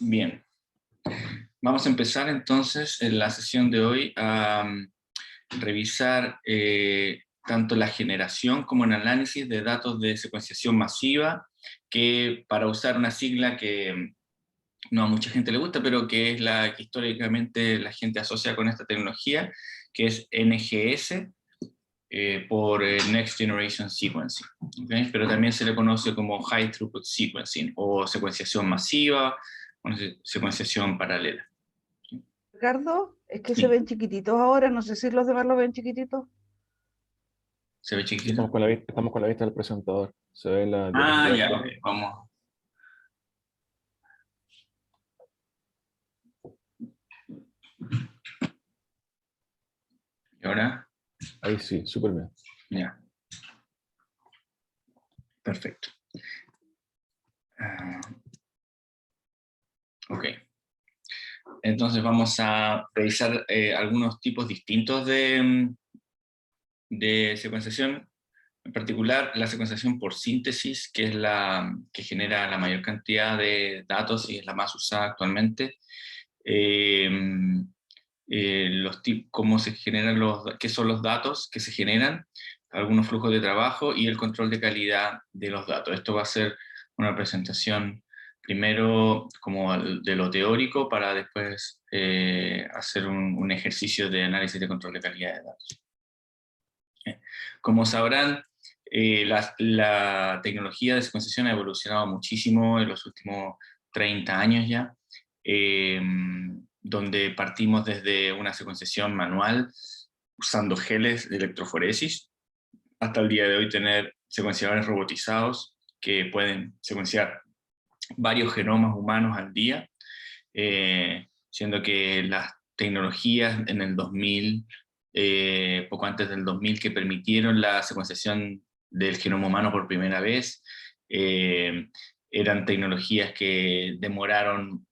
Bien, vamos a empezar entonces en la sesión de hoy a revisar tanto la generación como el análisis de datos de secuenciación masiva, que para usar una sigla que no a mucha gente le gusta, pero que es la que históricamente la gente asocia con esta tecnología, que es NGS, por Next Generation Sequencing, ¿okay? Pero también se le conoce como High Throughput Sequencing, o secuenciación masiva, o secuenciación paralela. Ricardo, es que se Sí, ven chiquititos ahora, no sé si los demás lo ven chiquititos. ¿se ve Sí, chiquitito? estamos con la vista del presentador. Se ve la Ah, diapositiva de ya, ok, Chrome. vamos. ¿Y ahora? Ahí sí, súper bien. Ya, perfecto. Ah, ok, entonces vamos a revisar algunos tipos distintos de secuenciación. En particular, la secuenciación por síntesis, que es la que genera la mayor cantidad de datos y es la más usada actualmente. Eh, cómo se generan qué son los datos que se generan, algunos flujos de trabajo y el control de calidad de los datos. Esto va a ser una presentación primero como de lo teórico para después hacer un ejercicio de análisis de control de calidad de datos. Como sabrán, la tecnología de secuenciación ha evolucionado muchísimo en los últimos 30 años ya, donde partimos desde una secuenciación manual usando geles de electroforesis, hasta el día de hoy tener secuenciadores robotizados que pueden secuenciar varios genomas humanos al día, siendo que las tecnologías en el 2000, poco antes del 2000, que permitieron la secuenciación del genoma humano por primera vez, eh, eran tecnologías que demoraron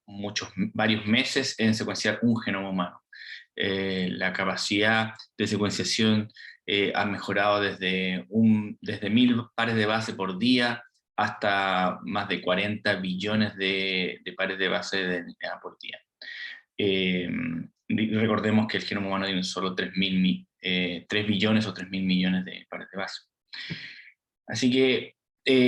varios meses en secuenciar un genoma humano. La capacidad de secuenciación ha mejorado desde 1000 pares de base por día hasta más de 40 billones de pares de base de DNA por día. Recordemos que el genoma humano tiene solo 3 billones o 3.000 millones de pares de base. Así que,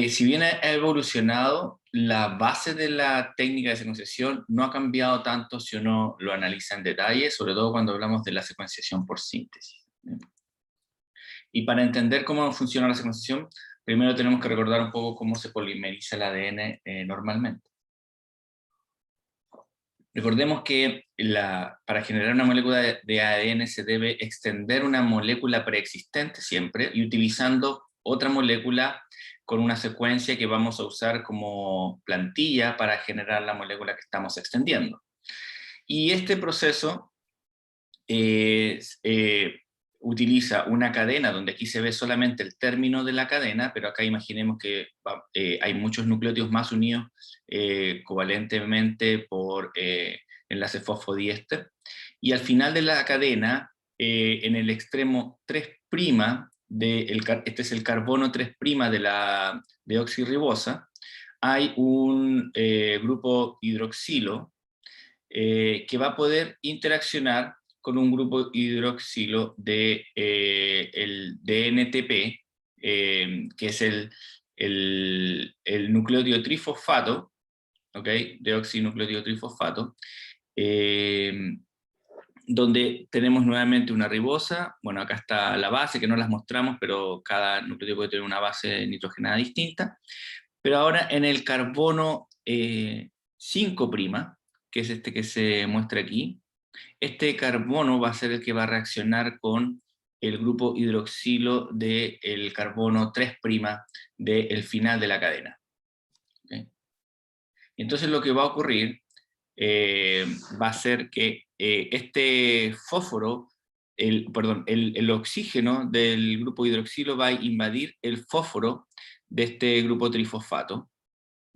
si bien ha evolucionado, la base de la técnica de secuenciación no ha cambiado tanto si uno lo analiza en detalle, sobre todo cuando hablamos de la secuenciación por síntesis. Y para entender cómo funciona la secuenciación, primero tenemos que recordar un poco cómo se polimeriza el ADN normalmente. Recordemos que para generar una molécula de ADN se debe extender una molécula preexistente siempre y utilizando otra molécula con una secuencia que vamos a usar como plantilla para generar la molécula que estamos extendiendo. Y este proceso utiliza una cadena, donde aquí se ve solamente el término de la cadena, pero acá imaginemos que hay muchos nucleótidos más unidos covalentemente por enlace fosfodiéster, y al final de la cadena, en el extremo 3', este es el carbono 3' de la deoxirribosa, hay un grupo hidroxilo que va a poder interaccionar con un grupo hidroxilo de el DNTP, que es el nucleótido trifosfato, ¿ok? Deoxinucleótido trifosfato, donde tenemos nuevamente una ribosa. Bueno, acá está la base, que no las mostramos, pero cada nucleótido puede tener una base nitrogenada distinta. Pero ahora en el carbono 5', que es este que se muestra aquí, este carbono va a ser el que va a reaccionar con el grupo hidroxilo del carbono 3' del final de la cadena. ¿Okay? Y entonces lo que va a ocurrir va a ser que este fósforo, el oxígeno del grupo hidroxilo va a invadir el fósforo de este grupo trifosfato.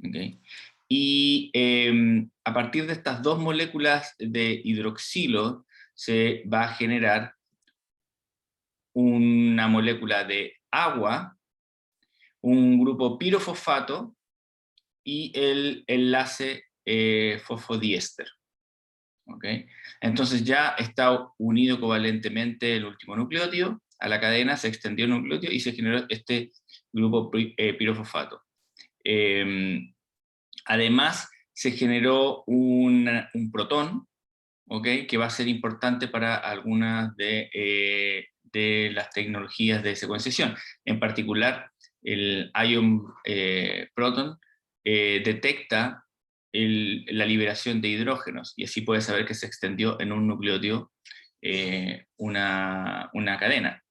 ¿Okay? Y a partir de estas dos moléculas de hidroxilo se va a generar una molécula de agua, un grupo pirofosfato y el enlace fosfodiéster. ¿Okay? Entonces ya está unido covalentemente el último nucleótido a la cadena, se extendió el nucleótido y se generó este grupo pirofosfato. Además, se generó un protón, ¿okay? Que va a ser importante para algunas de las tecnologías de secuenciación. En particular, el ion proton detecta la liberación de hidrógenos, y así puede saber que se extendió en un nucleótido una cadena.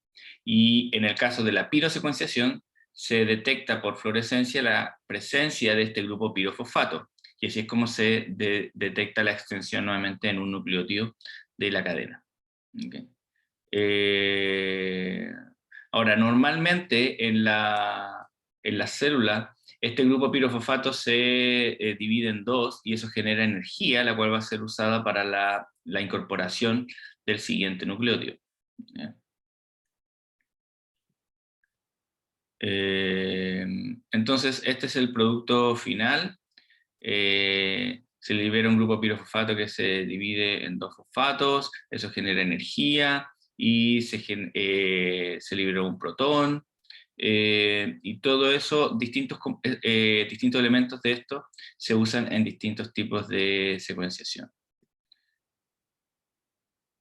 Y en el caso de la pirosecuenciación, se detecta por fluorescencia la presencia de este grupo pirofosfato, y así es como se detecta la extensión nuevamente en un nucleótido de la cadena. Okay. Ahora, normalmente en la célula, este grupo pirofosfato se divide en dos, y eso genera energía, la cual va a ser usada para la incorporación del siguiente nucleótido. ¿Ya? Entonces, este es el producto final. Se libera un grupo pirofosfato que se divide en dos fosfatos, eso genera energía, y se libera un protón, y todo eso, distintos elementos de esto se usan en distintos tipos de secuenciación.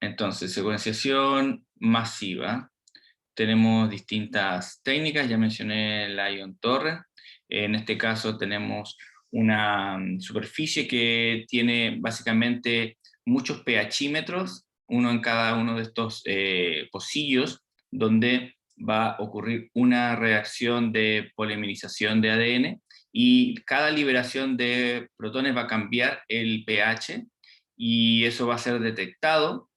Entonces, secuenciación masiva. Tenemos distintas técnicas, ya mencioné la ion torre. En este caso tenemos una superficie que tiene básicamente muchos pHímetros, uno en cada uno de estos pocillos, donde va a ocurrir una reacción de polimerización de ADN, y cada liberación de protones va a cambiar el pH, y eso va a ser detectado,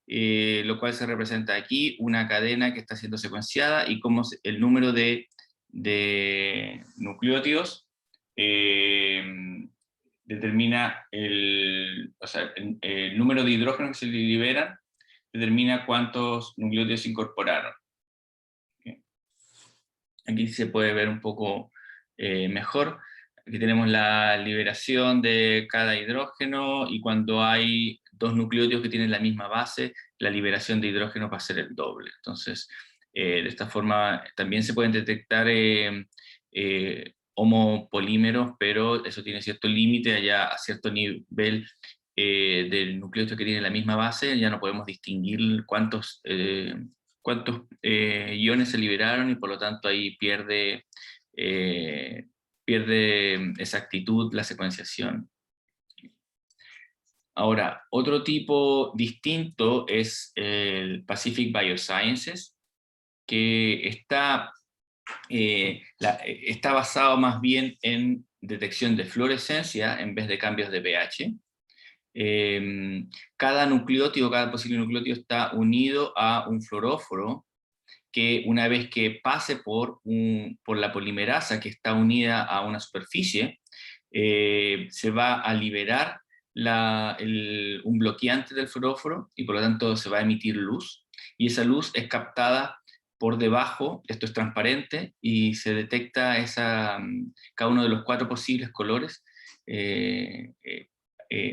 lo cual se representa aquí, una cadena que está siendo secuenciada, y cómo el número de nucleótidos determina el número de hidrógeno que se liberan, determina cuántos nucleótidos se incorporaron. Aquí se puede ver un poco mejor. Aquí tenemos la liberación de cada hidrógeno, y cuando hay dos nucleótidos que tienen la misma base, la liberación de hidrógeno va a ser el doble. Entonces, de esta forma también se pueden detectar homopolímeros, pero eso tiene cierto límite. Allá a cierto nivel del nucleótido que tiene la misma base, ya no podemos distinguir cuántos iones se liberaron, y por lo tanto ahí pierde exactitud la secuenciación. Ahora, otro tipo distinto es el Pacific Biosciences, que está basado más bien en detección de fluorescencia en vez de cambios de pH. Cada nucleótido, cada posible nucleótido está unido a un fluoróforo, que una vez que pase por la polimerasa que está unida a una superficie, se va a liberar un bloqueante del fluoróforo, y por lo tanto se va a emitir luz, y esa luz es captada por debajo, esto es transparente, y se detecta cada uno de los 4 posibles colores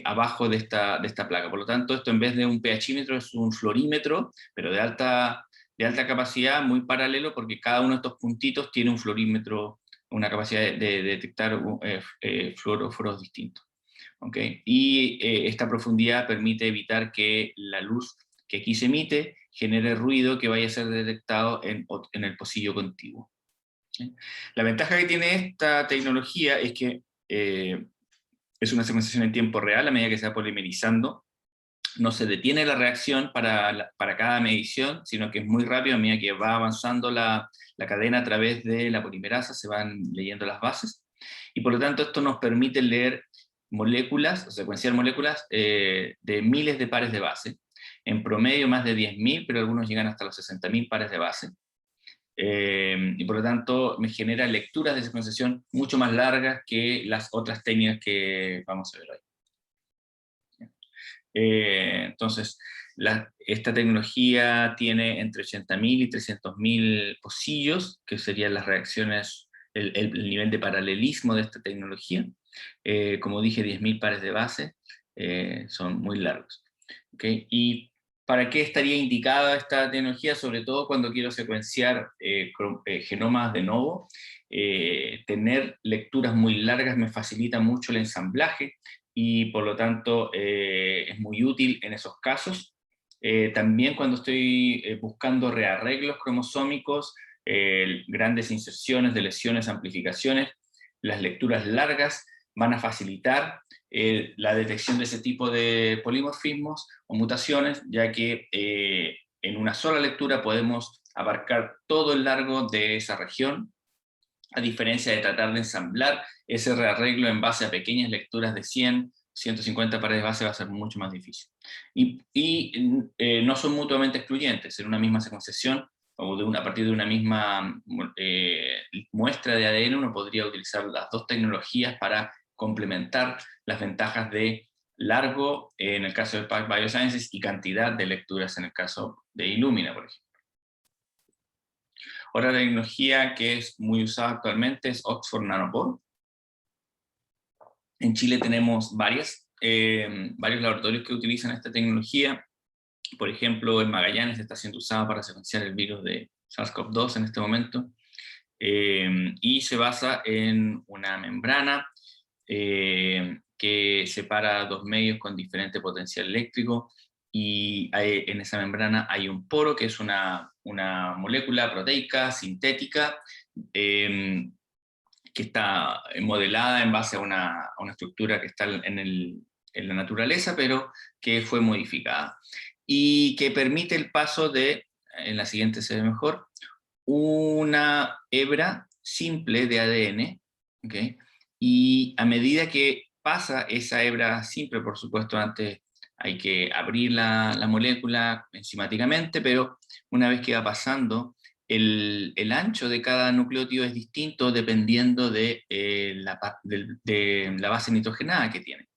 abajo de esta placa. Por lo tanto, esto en vez de un pHímetro es un fluorímetro, pero de alta capacidad, muy paralelo, porque cada uno de estos puntitos tiene un fluorímetro, una capacidad de detectar fluoróforos distintos. ¿Okay? Y esta profundidad permite evitar que la luz que aquí se emite genere ruido que vaya a ser detectado en el pocillo contiguo. ¿Sí? La ventaja que tiene esta tecnología es que es una secuenciación en tiempo real. A medida que se va polimerizando, no se detiene la reacción para cada medición, sino que es muy rápido. A medida que va avanzando la cadena a través de la polimerasa, se van leyendo las bases, y por lo tanto esto nos permite leer moléculas, o secuenciar moléculas de miles de pares de base, en promedio más de 10.000, pero algunos llegan hasta los 60.000 pares de base. Y por lo tanto me genera lecturas de secuenciación mucho más largas que las otras técnicas que vamos a ver hoy. Entonces, esta tecnología tiene entre 80.000 y 300.000 pocillos, que serían las reacciones, el nivel de paralelismo de esta tecnología. Como dije, 10.000 pares de base, son muy largos. ¿Okay? ¿Y para qué estaría indicada esta tecnología? Sobre todo cuando quiero secuenciar genomas de novo. Tener lecturas muy largas me facilita mucho el ensamblaje, y por lo tanto es muy útil en esos casos. También cuando estoy buscando rearreglos cromosómicos, grandes inserciones, deleciones, amplificaciones, las lecturas largas van a facilitar la detección de ese tipo de polimorfismos o mutaciones, ya que en una sola lectura podemos abarcar todo el largo de esa región, a diferencia de tratar de ensamblar ese rearreglo en base a pequeñas lecturas de 100, 150 pares de base va a ser mucho más difícil. No son mutuamente excluyentes. En una misma secuenciación, o a partir de una misma muestra de ADN, uno podría utilizar las dos tecnologías para complementar las ventajas de largo en el caso de PAC Biosciences y cantidad de lecturas en el caso de Illumina, por ejemplo. Otra tecnología que es muy usada actualmente es Oxford Nanopore. En Chile tenemos varios laboratorios que utilizan esta tecnología. Por ejemplo, en Magallanes está siendo usada para secuenciar el virus de SARS-CoV-2 en este momento. Y se basa en una membrana que separa dos medios con diferente potencial eléctrico, y en esa membrana hay un poro, que es una molécula proteica sintética, que está modelada en base a una estructura que está en la naturaleza, pero que fue modificada, y que permite el paso de, en la siguiente se ve mejor, una hebra simple de ADN, ¿okay? Y a medida que pasa esa hebra simple, por supuesto, antes hay que abrir la molécula enzimáticamente, pero una vez que va pasando, el ancho de cada nucleótido es distinto dependiendo de la base nitrogenada que tiene.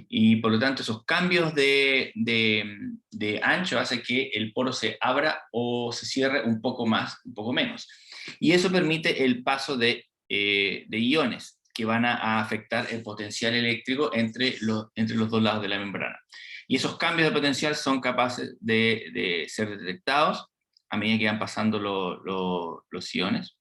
Y por lo tanto esos cambios de ancho hacen que el poro se abra o se cierre un poco más, un poco menos. Y eso permite el paso de iones que van a afectar el potencial eléctrico entre los dos lados de la membrana. Y esos cambios de potencial son capaces de ser detectados a medida que van pasando los iones.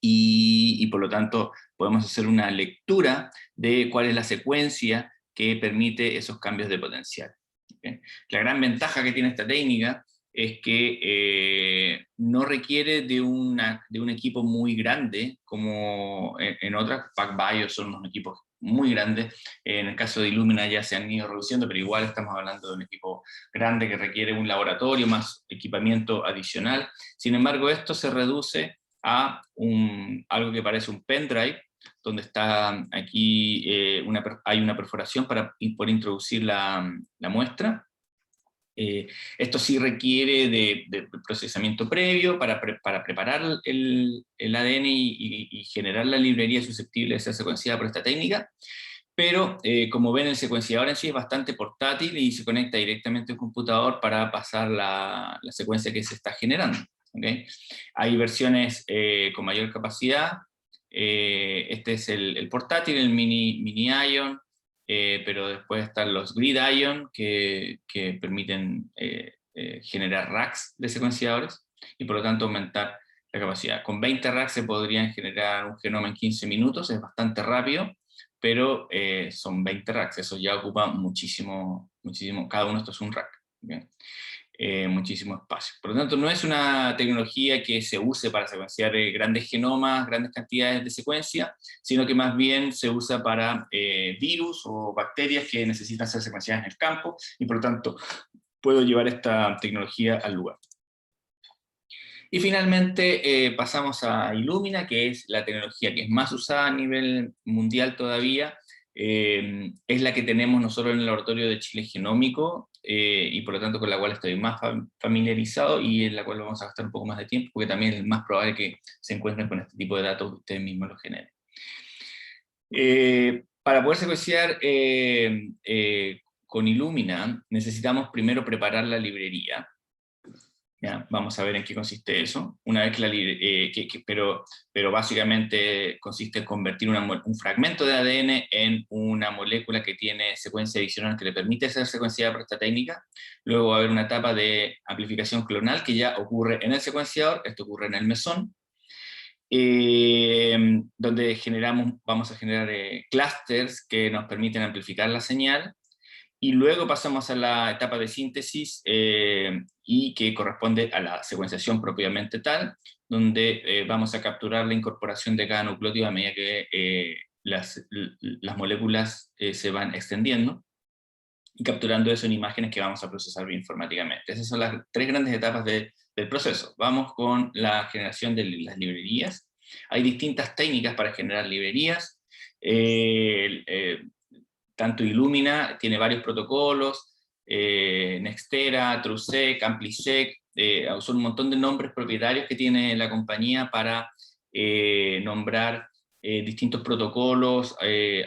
Y por lo tanto podemos hacer una lectura de cuál es la secuencia que permite esos cambios de potencial. ¿Okay? La gran ventaja que tiene esta técnica es que no requiere de un equipo muy grande, como en otras. PacBio son unos equipos muy grandes. En el caso de Illumina ya se han ido reduciendo, pero igual estamos hablando de un equipo grande que requiere un laboratorio más equipamiento adicional. Sin embargo, esto se reduce a algo que parece un pendrive, donde está aquí hay una perforación para poder introducir la muestra. Esto sí requiere de procesamiento previo para preparar el ADN y generar la librería susceptible de ser secuenciada por esta técnica, pero como ven, el secuenciador en sí es bastante portátil y se conecta directamente al computador para pasar la secuencia que se está generando. ¿Okay? Hay versiones con mayor capacidad. Este es el portátil, el mini Ion, pero después están los Grid Ion que permiten generar racks de secuenciadores y por lo tanto aumentar la capacidad. Con 20 racks se podrían generar un genoma en 15 minutos, es bastante rápido, pero son 20 racks, eso ya ocupa muchísimo, cada uno de estos es un rack. ¿Okay? Muchísimo espacio. Por lo tanto, no es una tecnología que se use para secuenciar grandes genomas, grandes cantidades de secuencia, sino que más bien se usa para virus o bacterias que necesitan ser secuenciadas en el campo, y por lo tanto puedo llevar esta tecnología al lugar. Y finalmente pasamos a Illumina, que es la tecnología que es más usada a nivel mundial todavía. Es la que tenemos nosotros en el laboratorio de Chile Genómico, y por lo tanto con la cual estoy más familiarizado, y en la cual vamos a gastar un poco más de tiempo, porque también es más probable que se encuentren con este tipo de datos que ustedes mismos los generen. Para poder secuenciar con Illumina necesitamos primero preparar la librería. ¿Ya? Vamos a ver en qué consiste eso. Una vez que pero básicamente consiste en convertir un fragmento de ADN en una molécula que tiene secuencia adicional que le permite ser secuenciada por esta técnica. Luego va a haber una etapa de amplificación clonal que ya ocurre en el secuenciador, esto ocurre en el mesón, donde vamos a generar clústeres que nos permiten amplificar la señal. Y luego pasamos a la etapa de síntesis y que corresponde a la secuenciación propiamente tal, donde vamos a capturar la incorporación de cada nucleótido a medida que las moléculas se van extendiendo, y capturando eso en imágenes que vamos a procesar bioinformáticamente. Esas son las 3 grandes etapas del proceso. Vamos con la generación de las librerías. Hay distintas técnicas para generar librerías. Tanto Illumina tiene varios protocolos, Nextera, TrueSec, AmpliSec, son un montón de nombres propietarios que tiene la compañía para nombrar distintos protocolos.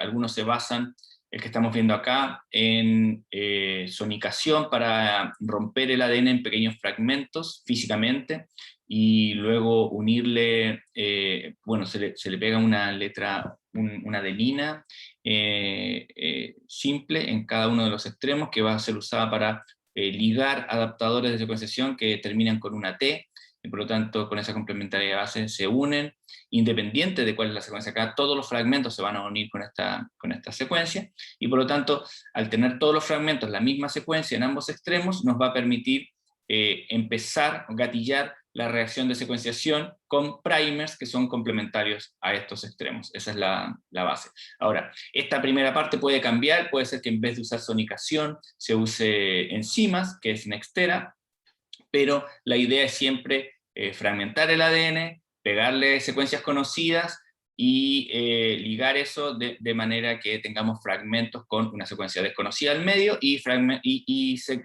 Algunos se basan, el que estamos viendo acá, en sonicación para romper el ADN en pequeños fragmentos físicamente, y luego unirle, bueno, se le pega una letra, una adenina simple en cada uno de los extremos, que va a ser usada para ligar adaptadores de secuenciación que terminan con una T, y por lo tanto con esa complementariedad base se unen, independiente de cuál es la secuencia acá, todos los fragmentos se van a unir con esta secuencia, y por lo tanto, al tener todos los fragmentos la misma secuencia en ambos extremos, nos va a permitir empezar, gatillar la reacción de secuenciación con primers que son complementarios a estos extremos. Esa es la base. Ahora, esta primera parte puede cambiar, puede ser que en vez de usar sonicación se use enzimas, que es Nextera, pero la idea es siempre fragmentar el ADN, pegarle secuencias conocidas y ligar eso de manera que tengamos fragmentos con una secuencia desconocida al medio y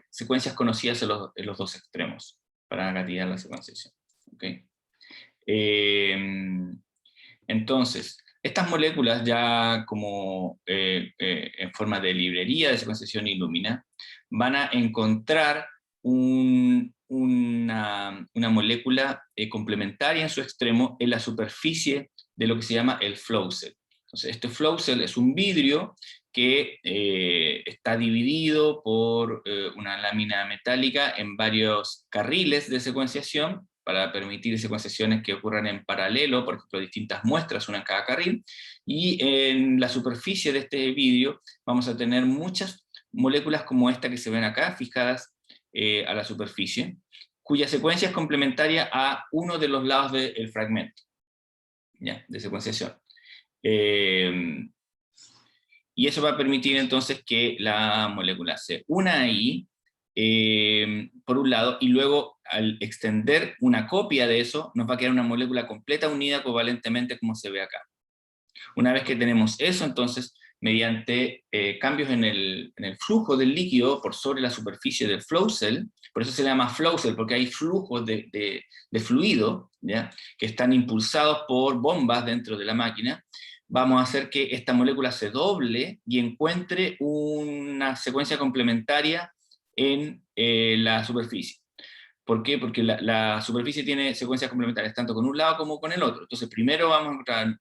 secuencias conocidas en los dos extremos, para gatillar la secuenciación. ¿Okay? Entonces, estas moléculas ya como en forma de librería de secuenciación Illumina, van a encontrar una molécula complementaria en su extremo en la superficie de lo que se llama el flow cell. Entonces, este flow cell es un vidrio que está dividido por una lámina metálica en varios carriles de secuenciación, para permitir secuenciaciones que ocurran en paralelo, por ejemplo, distintas muestras, una en cada carril, y en la superficie de este vidrio vamos a tener muchas moléculas como esta que se ven acá, fijadas a la superficie, cuya secuencia es complementaria a uno de los lados del fragmento, ¿ya?, de secuenciación. Y eso va a permitir entonces que la molécula se una ahí, por un lado, y luego al extender una copia de eso, nos va a quedar una molécula completa unida covalentemente como se ve acá. Una vez que tenemos eso, entonces, mediante cambios en el flujo del líquido por sobre la superficie del flow cell, por eso se llama flow cell, porque hay flujos de fluido, ¿ya?, que están impulsados por bombas dentro de la máquina, vamos a hacer que esta molécula se doble y encuentre una secuencia complementaria en la superficie. ¿Por qué? Porque la superficie tiene secuencias complementarias, tanto con un lado como con el otro. Entonces primero vamos a encontrar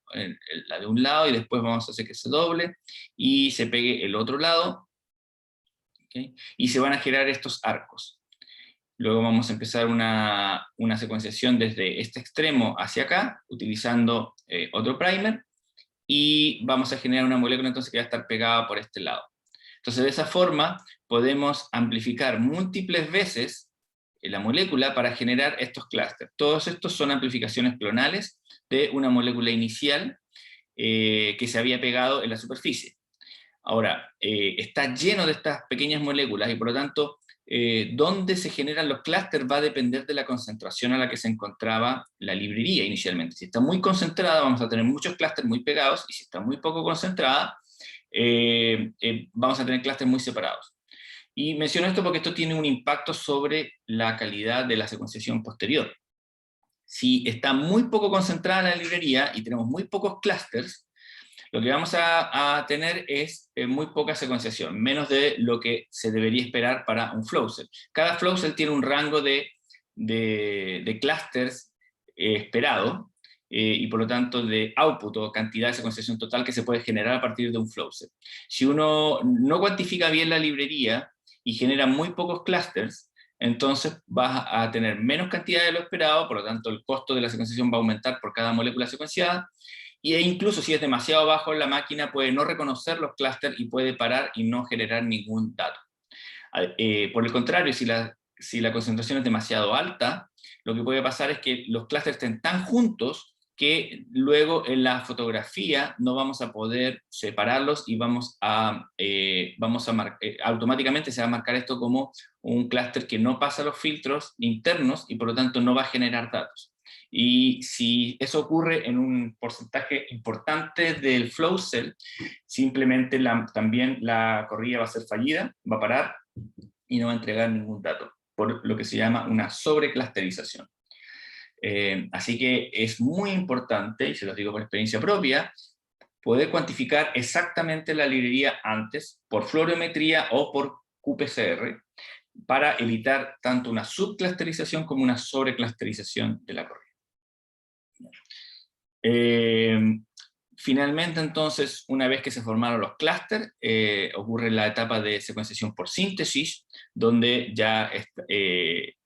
la de un lado, y después vamos a hacer que se doble, y se pegue el otro lado, ¿okay?, y se van a generar estos arcos. Luego vamos a empezar una secuenciación desde este extremo hacia acá, utilizando otro primer, y vamos a generar una molécula entonces que va a estar pegada por este lado. Entonces de esa forma podemos amplificar múltiples veces la molécula para generar estos clústeres. Todos estos son amplificaciones clonales de una molécula inicial que se había pegado en la superficie. Ahora, está lleno de estas pequeñas moléculas, y por lo tanto, dónde se generan los clústeres va a depender de la concentración a la que se encontraba la librería inicialmente. Si está muy concentrada, vamos a tener muchos clústeres muy pegados, y si está muy poco concentrada, vamos a tener clústeres muy separados. Y menciono esto porque esto tiene un impacto sobre la calidad de la secuenciación posterior. Si está muy poco concentrada la librería y tenemos muy pocos clústeres, lo que vamos a tener es muy poca secuenciación, menos de lo que se debería esperar para un flow cell. Cada flow cell tiene un rango de de clústeres esperado, y por lo tanto de output o cantidad de secuenciación total que se puede generar a partir de un flow set. Si uno no cuantifica bien la librería y genera muy pocos clústeres, entonces vas a tener menos cantidad de lo esperado, por lo tanto el costo de la secuenciación va a aumentar por cada molécula secuenciada, e incluso si es demasiado bajo, la máquina puede no reconocer los clústeres y puede parar y no generar ningún dato. Por el contrario, si la concentración es demasiado alta, lo que puede pasar es que los clústeres estén tan juntos que luego en la fotografía no vamos a poder separarlos y automáticamente se va a marcar esto como un clúster que no pasa los filtros internos y por lo tanto no va a generar datos. Y si eso ocurre en un porcentaje importante del flow cell, simplemente también la corrida va a ser fallida, va a parar y no va a entregar ningún dato, por lo que se llama una sobreclusterización. Así que es muy importante, y se los digo por experiencia propia, poder cuantificar exactamente la librería antes, por fluorometría o por qPCR, para evitar tanto una subclusterización como una sobreclusterización de la corrida. Finalmente, entonces, una vez que se formaron los clústeres, ocurre la etapa de secuenciación por síntesis, donde ya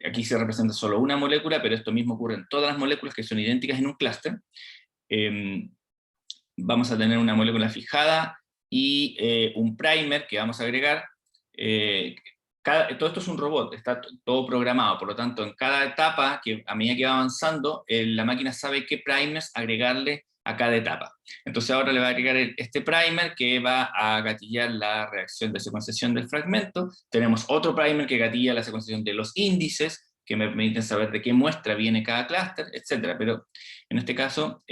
aquí se representa solo una molécula, pero esto mismo ocurre en todas las moléculas que son idénticas en un clúster. Vamos a tener una molécula fijada y un primer que vamos a agregar. Todo esto es un robot, está todo programado, por lo tanto, en cada etapa, a medida que va avanzando, la máquina sabe qué primers agregarle a cada etapa. Entonces ahora le va a agregar este primer que va a gatillar la reacción de secuenciación del fragmento. Tenemos otro primer que gatilla la secuenciación de los índices, que me permiten saber de qué muestra viene cada clúster, etc. Pero en este caso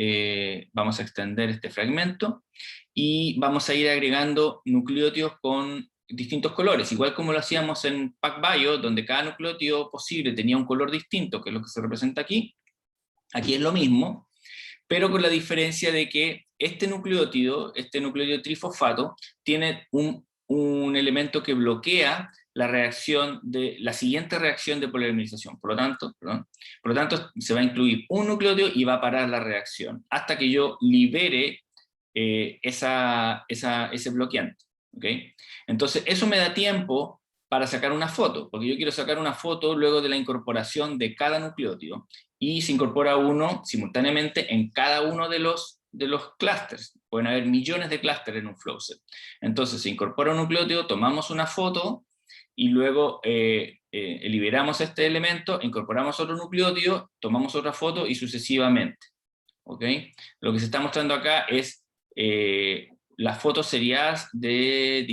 vamos a extender este fragmento y vamos a ir agregando nucleótidos con distintos colores, igual como lo hacíamos en PacBio, donde cada nucleótido posible tenía un color distinto, que es lo que se representa aquí. Aquí es lo mismo, pero con la diferencia de que este nucleótido trifosfato, tiene un elemento que bloquea la siguiente reacción de polimerización. Por lo tanto, se va a incluir un nucleótido y va a parar la reacción, hasta que yo libere ese bloqueante. ¿Okay? Entonces, eso me da tiempo para sacar una foto, porque yo quiero sacar una foto luego de la incorporación de cada nucleótido, y se incorpora uno simultáneamente en cada uno de los clústeres. Pueden haber millones de clústeres en un flow set. Entonces se incorpora un nucleótido, tomamos una foto, y luego liberamos este elemento, incorporamos otro nucleótido, tomamos otra foto, y sucesivamente. ¿Okay? Lo que se está mostrando acá es las fotos seriadas de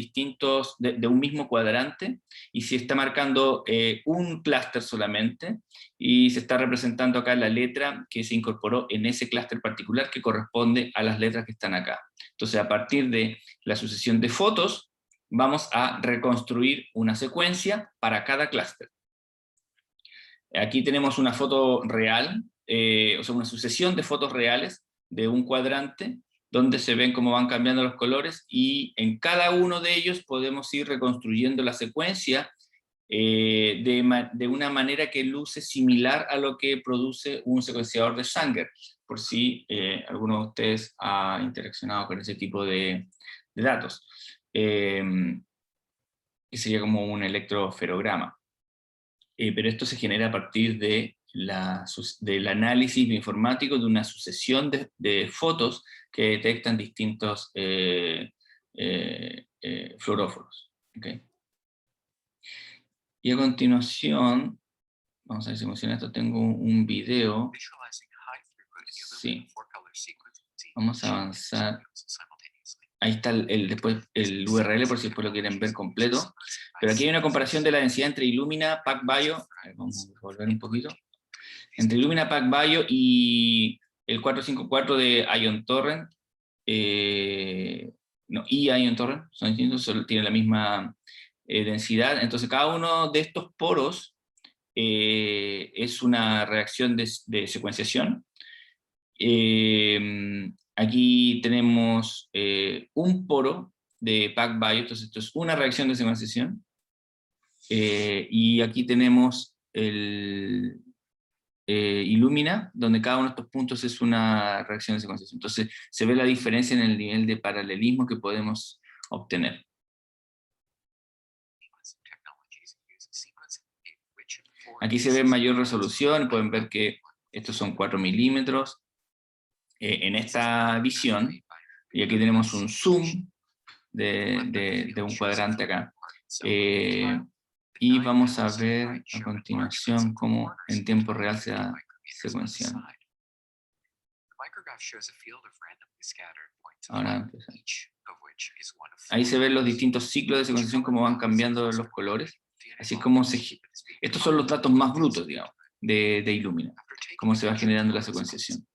un mismo cuadrante, y se está marcando un clúster solamente, y se está representando acá la letra que se incorporó en ese clúster particular que corresponde a las letras que están acá. Entonces, a partir de la sucesión de fotos, vamos a reconstruir una secuencia para cada clúster. Aquí tenemos una foto real, o sea, una sucesión de fotos reales de un cuadrante, donde se ven cómo van cambiando los colores, y en cada uno de ellos podemos ir reconstruyendo la secuencia de una manera que luce similar a lo que produce un secuenciador de Sanger, por si alguno de ustedes ha interaccionado con ese tipo de datos, que sería como un electroferograma. Pero esto se genera a partir del análisis bioinformático de una sucesión de fotos que detectan distintos fluoróforos. ¿Okay? Y a continuación, vamos a ver si funciona esto, tengo un video. Sí. Vamos a avanzar. Ahí está después el URL, por si después lo quieren ver completo. Pero aquí hay una comparación de la densidad entre Illumina, PacBio, vamos a volver un poquito, entre Illumina, PacBio y el 454 de Ion Torrent, Ion Torrent, son distintos, solo tienen la misma densidad. Entonces cada uno de estos poros es una reacción de secuenciación. Aquí tenemos un poro de PacBio, entonces esto es una reacción de secuenciación, y aquí tenemos Illumina, donde cada uno de estos puntos es una reacción de secuenciación. Entonces se ve la diferencia en el nivel de paralelismo que podemos obtener. Aquí se ve en mayor resolución, pueden ver que estos son 4 milímetros en esta visión, y aquí tenemos un zoom de un cuadrante acá. Y vamos a ver a continuación cómo en tiempo real se da secuenciando. Ahora empieza. Ahí se ven los distintos ciclos de secuenciación, cómo van cambiando los colores. Así como estos son los datos más brutos, digamos, de Illumina, cómo se va generando la secuenciación.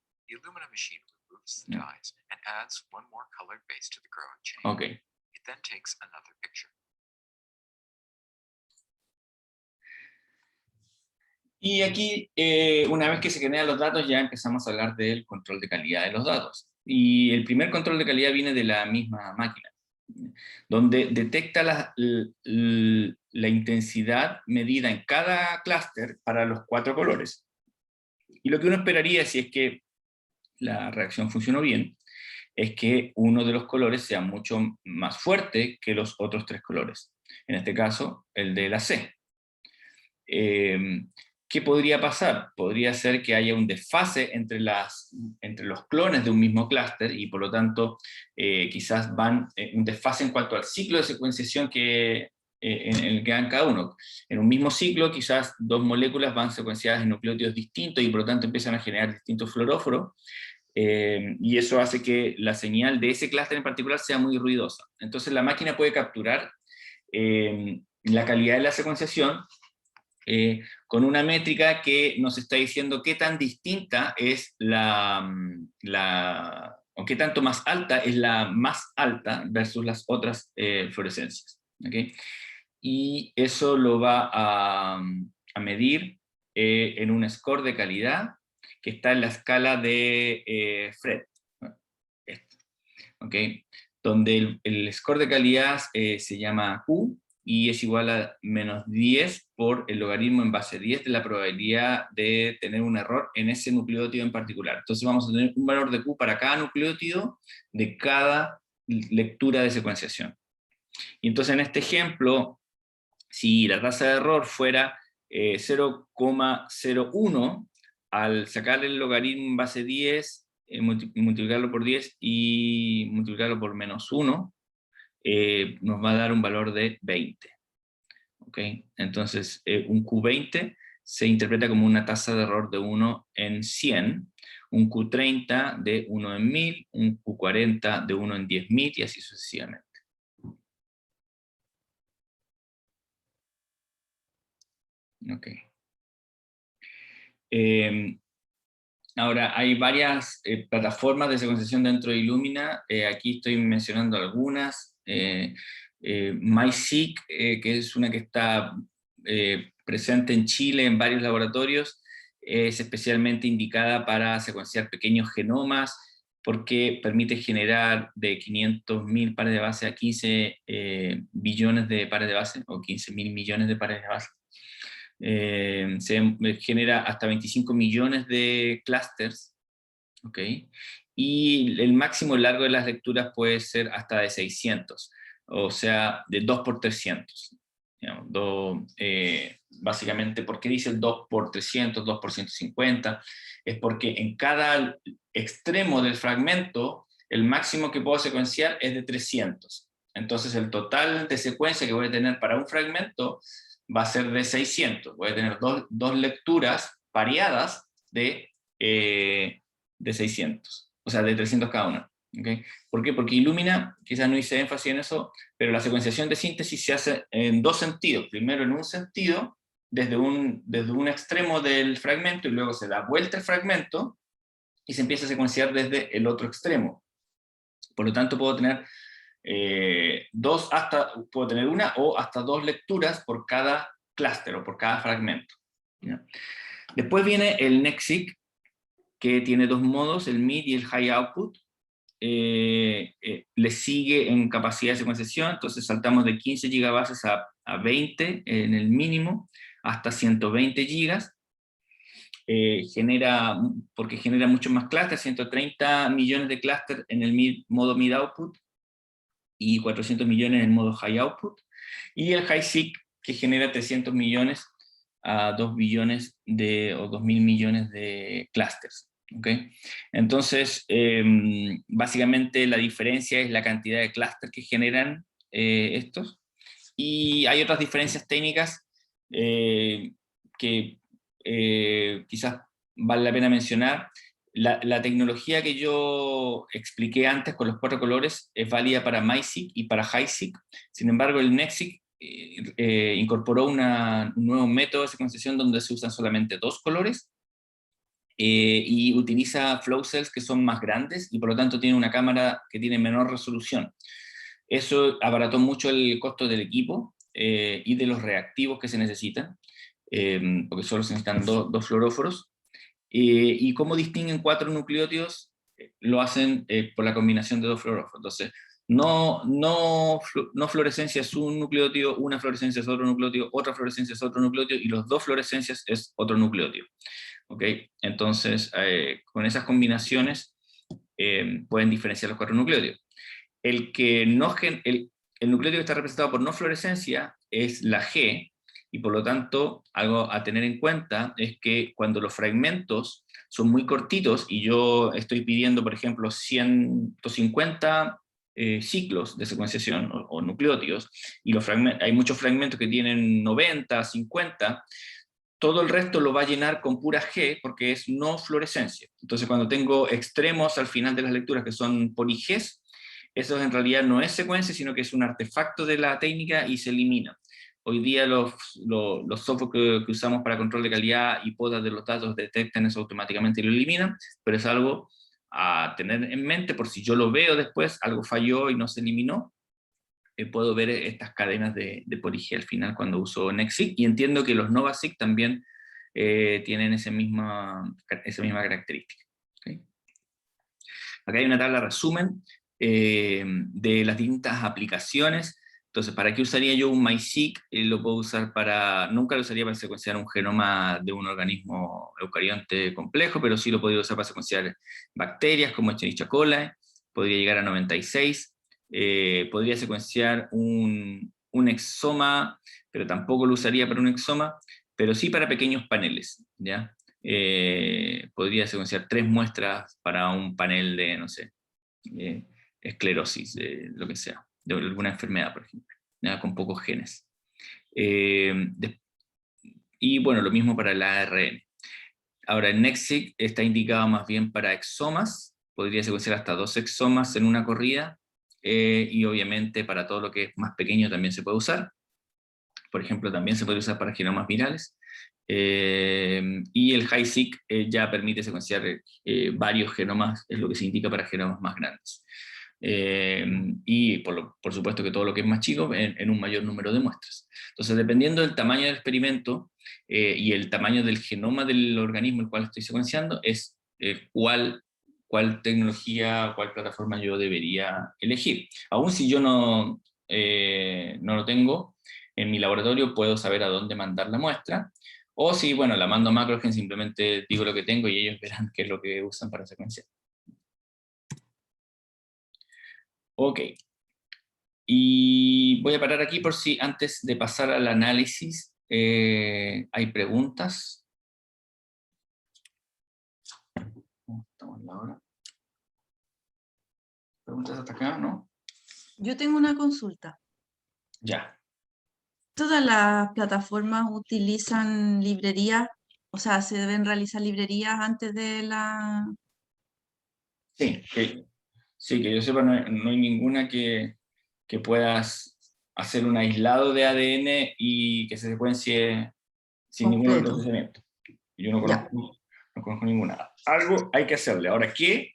Ok. Y aquí, una vez que se generan los datos, ya empezamos a hablar del control de calidad de los datos. Y el primer control de calidad viene de la misma máquina, donde detecta la intensidad medida en cada clúster para los 4 colores. Y lo que uno esperaría, si es que la reacción funcionó bien, es que uno de los colores sea mucho más fuerte que los otros 3 colores. En este caso, el de la C. ¿Qué podría pasar? Podría ser que haya un desfase entre los clones de un mismo clúster, y por lo tanto quizás un desfase en cuanto al ciclo de secuenciación en el que dan cada uno. En un mismo ciclo quizás 2 moléculas van secuenciadas en nucleótidos distintos y por lo tanto empiezan a generar distintos fluoróforos, y eso hace que la señal de ese clúster en particular sea muy ruidosa. Entonces la máquina puede capturar la calidad de la secuenciación con una métrica que nos está diciendo qué tan distinta es o qué tanto más alta es la más alta versus las otras fluorescencias. ¿Okay? Y eso lo va a medir en un score de calidad que está en la escala de Phred. ¿Okay? Donde el score de calidad se llama Q, y es igual a menos 10 por el logaritmo en base 10 de la probabilidad de tener un error en ese nucleótido en particular. Entonces vamos a tener un valor de Q para cada nucleótido de cada lectura de secuenciación. Y entonces en este ejemplo, si la tasa de error fuera 0,01, al sacar el logaritmo en base 10, multiplicarlo por 10 y multiplicarlo por menos 1, nos va a dar un valor de 20. ¿Okay? Entonces, un Q20 se interpreta como una tasa de error de 1 en 100, un Q30 de 1 en 1000, un Q40 de 1 en 10.000, y así sucesivamente. Okay. Ahora, hay varias plataformas de secuenciación dentro de Illumina. Aquí estoy mencionando algunas. MySeq, que es una que está presente en Chile en varios laboratorios, es especialmente indicada para secuenciar pequeños genomas, porque permite generar de 500.000 pares de base a 15 billones de pares de base, o 15.000 millones de pares de base. Se genera hasta 25 millones de clústeres, ¿okay? Y el máximo largo de las lecturas puede ser hasta de 600, o sea, de 2 por 300. Digamos, básicamente, ¿por qué dice el 2 por 300, 2 por 150? Es porque en cada extremo del fragmento, el máximo que puedo secuenciar es de 300. Entonces el total de secuencia que voy a tener para un fragmento va a ser de 600. Voy a tener dos lecturas pareadas de 600, o sea, de 300 cada una. ¿Okay? ¿Por qué? Porque Illumina, quizás no hice énfasis en eso, pero la secuenciación de síntesis se hace en 2 sentidos. Primero en un sentido, desde un extremo del fragmento, y luego se da vuelta el fragmento, y se empieza a secuenciar desde el otro extremo. Por lo tanto, puedo tener puedo tener una o hasta 2 lecturas por cada clúster o por cada fragmento. ¿Ya? Después viene el NextSeq, que tiene 2 modos, el mid y el high output. Le sigue en capacidad de secuenciación, entonces saltamos de 15 gigabases a 20 en el mínimo, hasta 120 gigas. porque genera muchos más clústeres, 130 millones de clústeres en el modo mid-output, y 400 millones en el modo high output, y el high-seq, que genera 300 millones a 2 billones o 2.000 millones de clústeres. ¿Okay? Entonces, básicamente la diferencia es la cantidad de clústeres que generan estos, y hay otras diferencias técnicas que quizás vale la pena mencionar. La tecnología que yo expliqué antes con los 4 colores es válida para MySeq y para HiSeq. Sin embargo, el NextSeq incorporó un nuevo método de secuenciación donde se usan solamente 2 colores, y utiliza flow cells que son más grandes y por lo tanto tiene una cámara que tiene menor resolución. Eso abarató mucho el costo del equipo y de los reactivos que se necesitan, porque solo se necesitan 2 fluoróforos. Y cómo distinguen 4 nucleótidos, lo hacen por la combinación de 2 fluoróforos. Entonces, no fluorescencia es un nucleótido, una fluorescencia es otro nucleótido, otra fluorescencia es otro nucleótido, y los 2 fluorescencias es otro nucleótido. ¿Okay? Entonces, con esas combinaciones pueden diferenciar los 4 nucleótidos. El nucleótido que está representado por no fluorescencia es la G, y por lo tanto, algo a tener en cuenta es que cuando los fragmentos son muy cortitos, y yo estoy pidiendo, por ejemplo, 150 ciclos de secuenciación o nucleótidos, y hay muchos fragmentos que tienen 90, 50, todo el resto lo va a llenar con pura G, porque es no fluorescencia. Entonces, cuando tengo extremos al final de las lecturas que son poliGs, eso en realidad no es secuencia, sino que es un artefacto de la técnica y se elimina. Hoy día los software que usamos para control de calidad y podas de los datos detectan eso automáticamente y lo eliminan, pero es algo a tener en mente por si yo lo veo después, algo falló y no se eliminó. Puedo ver estas cadenas de PolyG al final cuando uso NextSeq, y entiendo que los NovaSeq también tienen esa misma característica. ¿Okay? Acá hay una tabla resumen de las distintas aplicaciones. Entonces, ¿para qué usaría yo un MySeq? Lo puedo usar nunca lo usaría para secuenciar un genoma de un organismo eucarionte complejo, pero sí lo podría usar para secuenciar bacterias como Escherichia coli, podría llegar a 96, podría secuenciar un exoma, pero tampoco lo usaría para un exoma, pero sí para pequeños paneles, ¿ya? Podría secuenciar 3 muestras para un panel de, no sé, esclerosis, lo que sea, de alguna enfermedad, por ejemplo, ¿ya? Con pocos genes. Y bueno, lo mismo para el ARN. Ahora, el NextSeq está indicado más bien para exomas, podría secuenciar hasta 2 exomas en una corrida, y obviamente para todo lo que es más pequeño también se puede usar. Por ejemplo, también se puede usar para genomas virales. Y el HiSeq ya permite secuenciar varios genomas, es lo que se indica para genomas más grandes. Y por supuesto que todo lo que es más chico en un mayor número de muestras. Entonces, dependiendo del tamaño del experimento y el tamaño del genoma del organismo el cual estoy secuenciando, es cuál tecnología, cuál plataforma yo debería elegir. Aún si yo no lo tengo en mi laboratorio, puedo saber a dónde mandar la muestra, o si, bueno, la mando a Macrogen, simplemente digo lo que tengo y ellos verán qué es lo que usan para secuenciar. Ok. Y voy a parar aquí por si antes de pasar al análisis hay preguntas. ¿Cómo estamos en la hora? ¿Preguntas hasta acá, no? Yo tengo una consulta. Ya. ¿Todas las plataformas utilizan librerías? O sea, ¿se deben realizar librerías antes de la...? Sí, que yo sepa, no hay ninguna que puedas hacer un aislado de ADN y que se secuencie sin ningún Completo. procesamiento. Yo no Ya. conozco ninguna. Algo hay que hacerle. Ahora, ¿qué?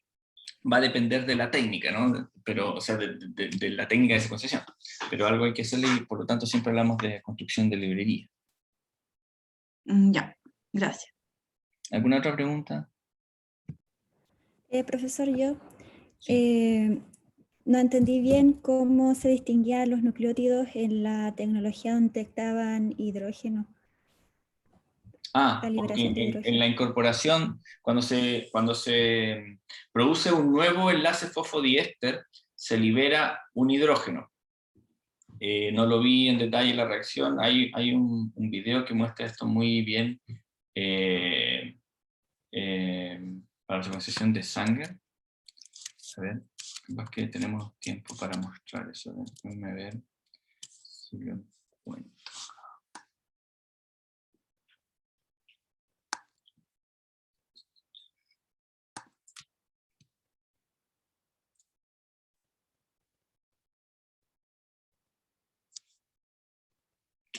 Va a depender de la técnica, ¿no? Pero, o sea, de la técnica de secuenciación. Pero algo hay que hacerle y por lo tanto siempre hablamos de construcción de librería. Ya, gracias. ¿Alguna otra pregunta? Profesor, yo no entendí bien cómo se distinguían los nucleótidos en la tecnología donde detectaban hidrógeno. Ah, La liberación porque de en hidrógeno. la incorporación, cuando se produce un nuevo enlace fosfodiéster, se libera un hidrógeno. No lo vi en detalle la reacción, hay un video que muestra esto muy bien para la secuenciación de sangre. A ver, capaz que tenemos tiempo para mostrar eso. Déjenme ver si lo encuentro.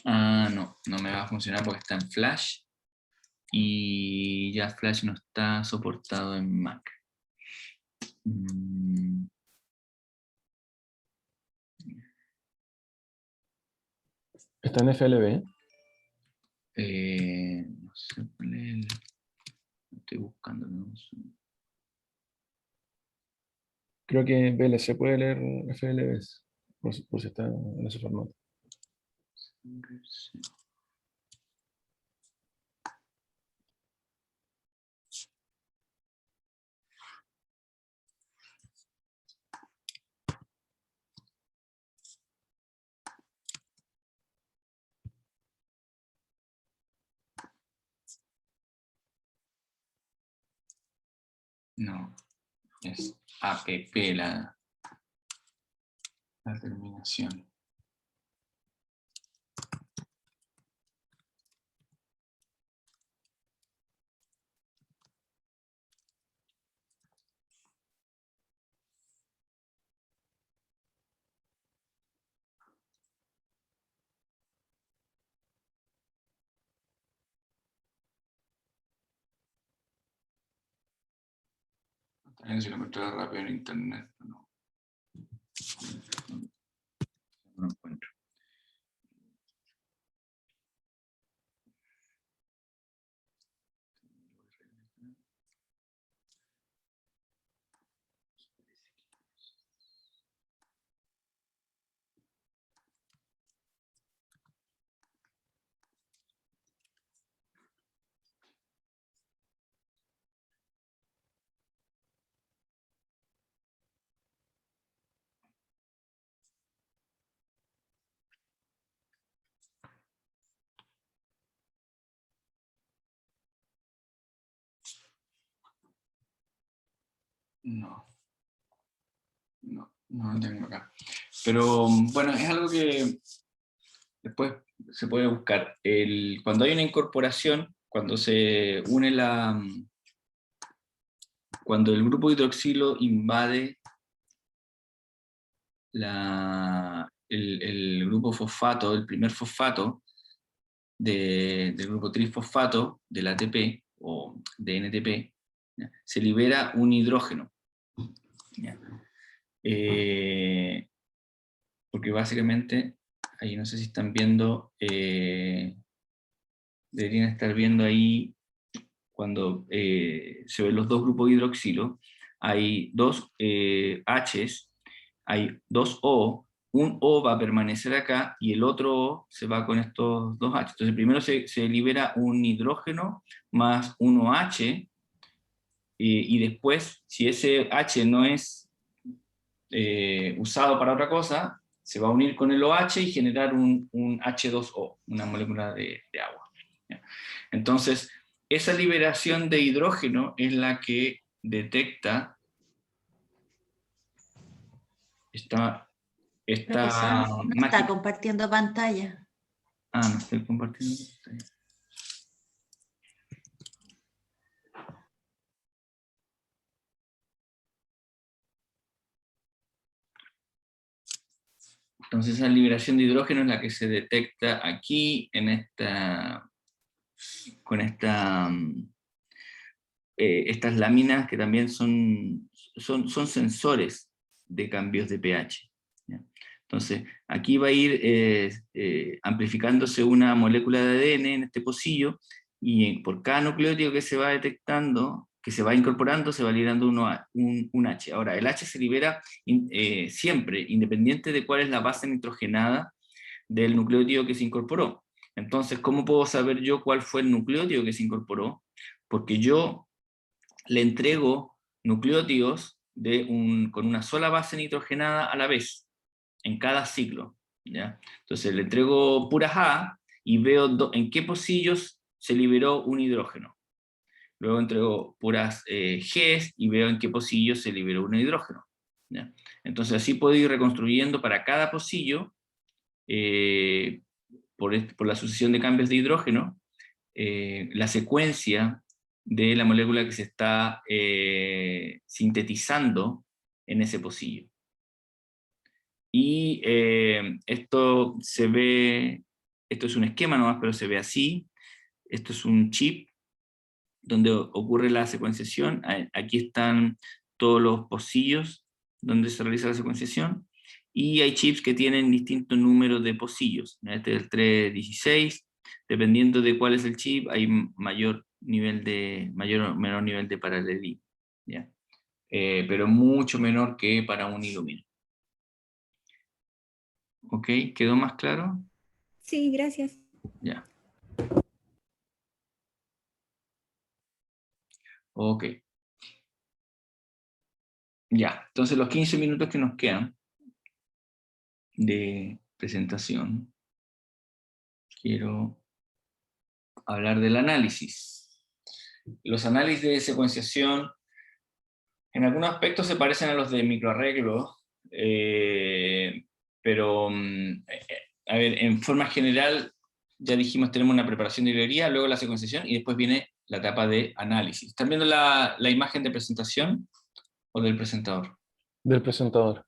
Ah, no me va a funcionar porque está en Flash y ya Flash no está soportado en Mac. ¿Está en FLV? No sé cuál es estoy buscando. ¿No? Creo que VLC puede leer FLVs, por si está en ese formato. No, es APP la terminación. También si lo encuentro rápido en internet, no lo encuentro. No lo tengo acá. Pero bueno, es algo que después se puede buscar. Cuando hay una incorporación, cuando se une cuando el grupo hidroxilo invade el grupo fosfato, el primer fosfato del grupo trifosfato, del ATP o de NTP, ¿ya? Se libera un hidrógeno. ¿Ya? Porque básicamente, ahí no sé si están viendo, deberían estar viendo ahí cuando se ven los dos grupos de hidroxilo, hay dos H's, hay dos O, un O va a permanecer acá y el otro O se va con estos dos H. Entonces primero se libera un hidrógeno más un OH, y después, si ese H no es usado para otra cosa, se va a unir con el OH y generar un H2O, una molécula de agua. ¿Ya? Entonces, esa liberación de hidrógeno es la que detecta esta Profesor, no está máquina. compartiendo pantalla. Ah, no estoy compartiendo. Entonces esa liberación de hidrógeno es la que se detecta aquí en con estas láminas que también son sensores de cambios de pH. ¿Ya? Entonces, aquí va a ir amplificándose una molécula de ADN en este pocillo, y por cada nucleótido que se va detectando, que se va incorporando, se va liberando un H. Ahora, el H se libera siempre, independiente de cuál es la base nitrogenada del nucleótido que se incorporó. Entonces, ¿cómo puedo saber yo cuál fue el nucleótido que se incorporó? Porque yo le entrego nucleótidos con una sola base nitrogenada a la vez, en cada ciclo, ¿ya? Entonces le entrego puras A, y veo en qué pocillos se liberó un hidrógeno. Luego entrego puras Gs, y veo en qué pocillos se liberó un hidrógeno, ¿ya? Entonces así puedo ir reconstruyendo para cada pocillo, por la sucesión de cambios de hidrógeno, la secuencia de la molécula que se está sintetizando en ese pocillo. Y esto se ve, esto es un esquema nomás, pero se ve así. Esto es un chip donde ocurre la secuenciación. Aquí están todos los pocillos donde se realiza la secuenciación, y hay chips que tienen distintos números de pocillos. Este es el 316, dependiendo de cuál es el chip, hay mayor o menor nivel de paralelismo, ¿ya? Pero mucho menor que para un ilumino. ¿Ok? ¿Quedó más claro? Sí, gracias. Ya. Ok. Ya, entonces los 15 minutos que nos quedan de presentación, quiero hablar del análisis. Los análisis de secuenciación en algunos aspectos se parecen a los de microarreglo, pero a ver, en forma general, ya dijimos, tenemos una preparación de librería, luego la secuenciación, y después viene la etapa de análisis. ¿Están viendo la imagen de presentación o del presentador? Del presentador.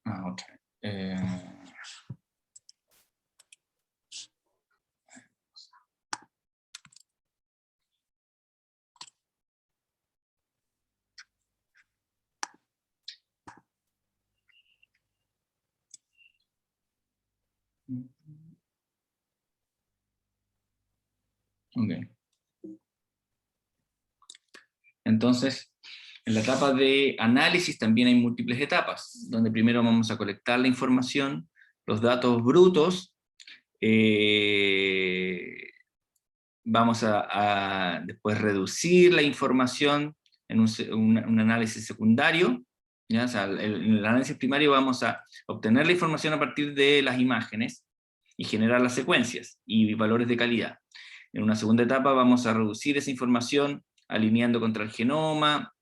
Ah, ok. Ok. Entonces, en la etapa de análisis también hay múltiples etapas, donde primero vamos a colectar la información, los datos brutos, vamos a después reducir la información en un análisis secundario, ¿ya? O sea, en el análisis primario vamos a obtener la información a partir de las imágenes y generar las secuencias y valores de calidad. En una segunda etapa vamos a reducir esa información alineando contra el genoma,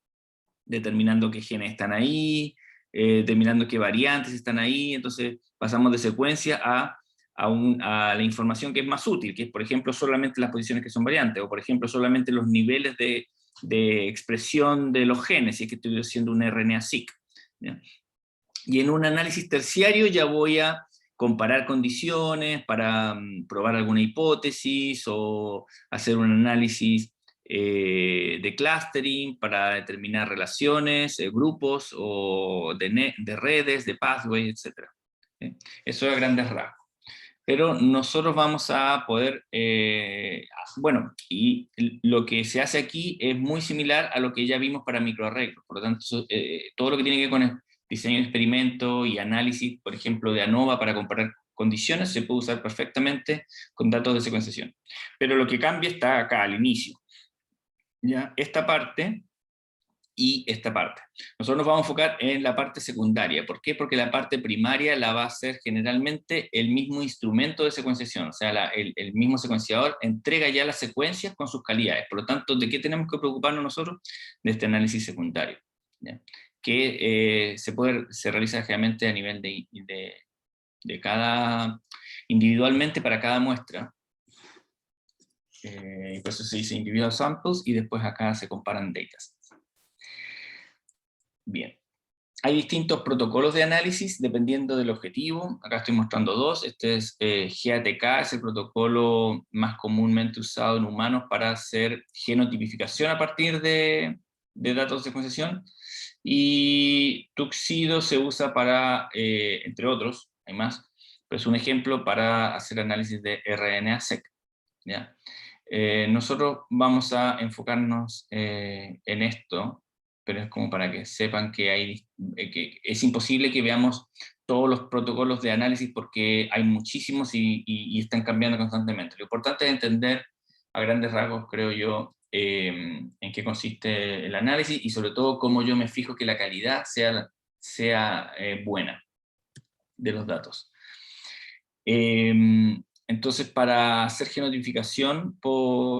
determinando qué genes están ahí, determinando qué variantes están ahí. Entonces pasamos de secuencia a la información que es más útil, que es, por ejemplo, solamente las posiciones que son variantes, o por ejemplo, solamente los niveles de expresión de los genes, si es que estoy haciendo un RNA-seq, ¿ya? Y en un análisis terciario ya voy a comparar condiciones para probar alguna hipótesis, o hacer un análisis de clustering para determinar relaciones, grupos, o de redes, de pathways, etc. Eso es a grandes rasgos. Pero nosotros vamos a poder, bueno, y lo que se hace aquí es muy similar a lo que ya vimos para microarreglos. Por lo tanto, todo lo que tiene que ver con el diseño de experimento y análisis, por ejemplo, de ANOVA para comparar condiciones, se puede usar perfectamente con datos de secuenciación. Pero lo que cambia está acá, al inicio, ¿ya? Esta parte y esta parte. Nosotros nos vamos a enfocar en la parte secundaria. ¿Por qué? Porque la parte primaria la va a hacer generalmente el mismo instrumento de secuenciación, o sea, el mismo secuenciador entrega ya las secuencias con sus calidades. Por lo tanto, ¿de qué tenemos que preocuparnos nosotros? De este análisis secundario, ¿ya? Que se realiza generalmente a nivel de cada, individualmente para cada muestra. Por eso se dice individual samples, y después acá se comparan datas. Bien, hay distintos protocolos de análisis dependiendo del objetivo. Acá estoy mostrando dos. Este es GATK, es el protocolo más comúnmente usado en humanos para hacer genotipificación a partir de datos de secuenciación. Y Tuxedo se usa para, entre otros, hay más, pero es un ejemplo para hacer análisis de RNA-seq, ¿ya? Nosotros vamos a enfocarnos en esto, pero es como para que sepan que es imposible que veamos todos los protocolos de análisis porque hay muchísimos y están cambiando constantemente. Lo importante es entender a grandes rasgos, creo yo, en qué consiste el análisis y sobre todo cómo yo me fijo que la calidad sea buena de los datos. Entonces, para hacer genotipificación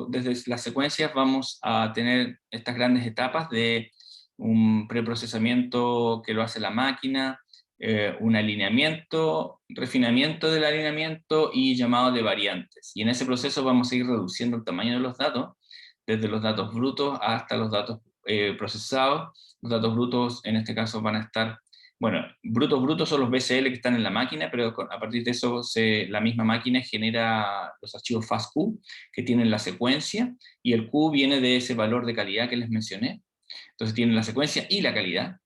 desde las secuencias vamos a tener estas grandes etapas de un preprocesamiento que lo hace la máquina, un alineamiento, refinamiento del alineamiento y llamado de variantes. Y en ese proceso vamos a ir reduciendo el tamaño de los datos, desde los datos brutos hasta los datos procesados. Los datos brutos en este caso van a estar, bueno, brutos son los BCL que están en la máquina, pero a partir de eso la misma máquina genera los archivos FASTQ que tienen la secuencia, y el Q viene de ese valor de calidad que les mencioné. Entonces tienen la secuencia y la calidad.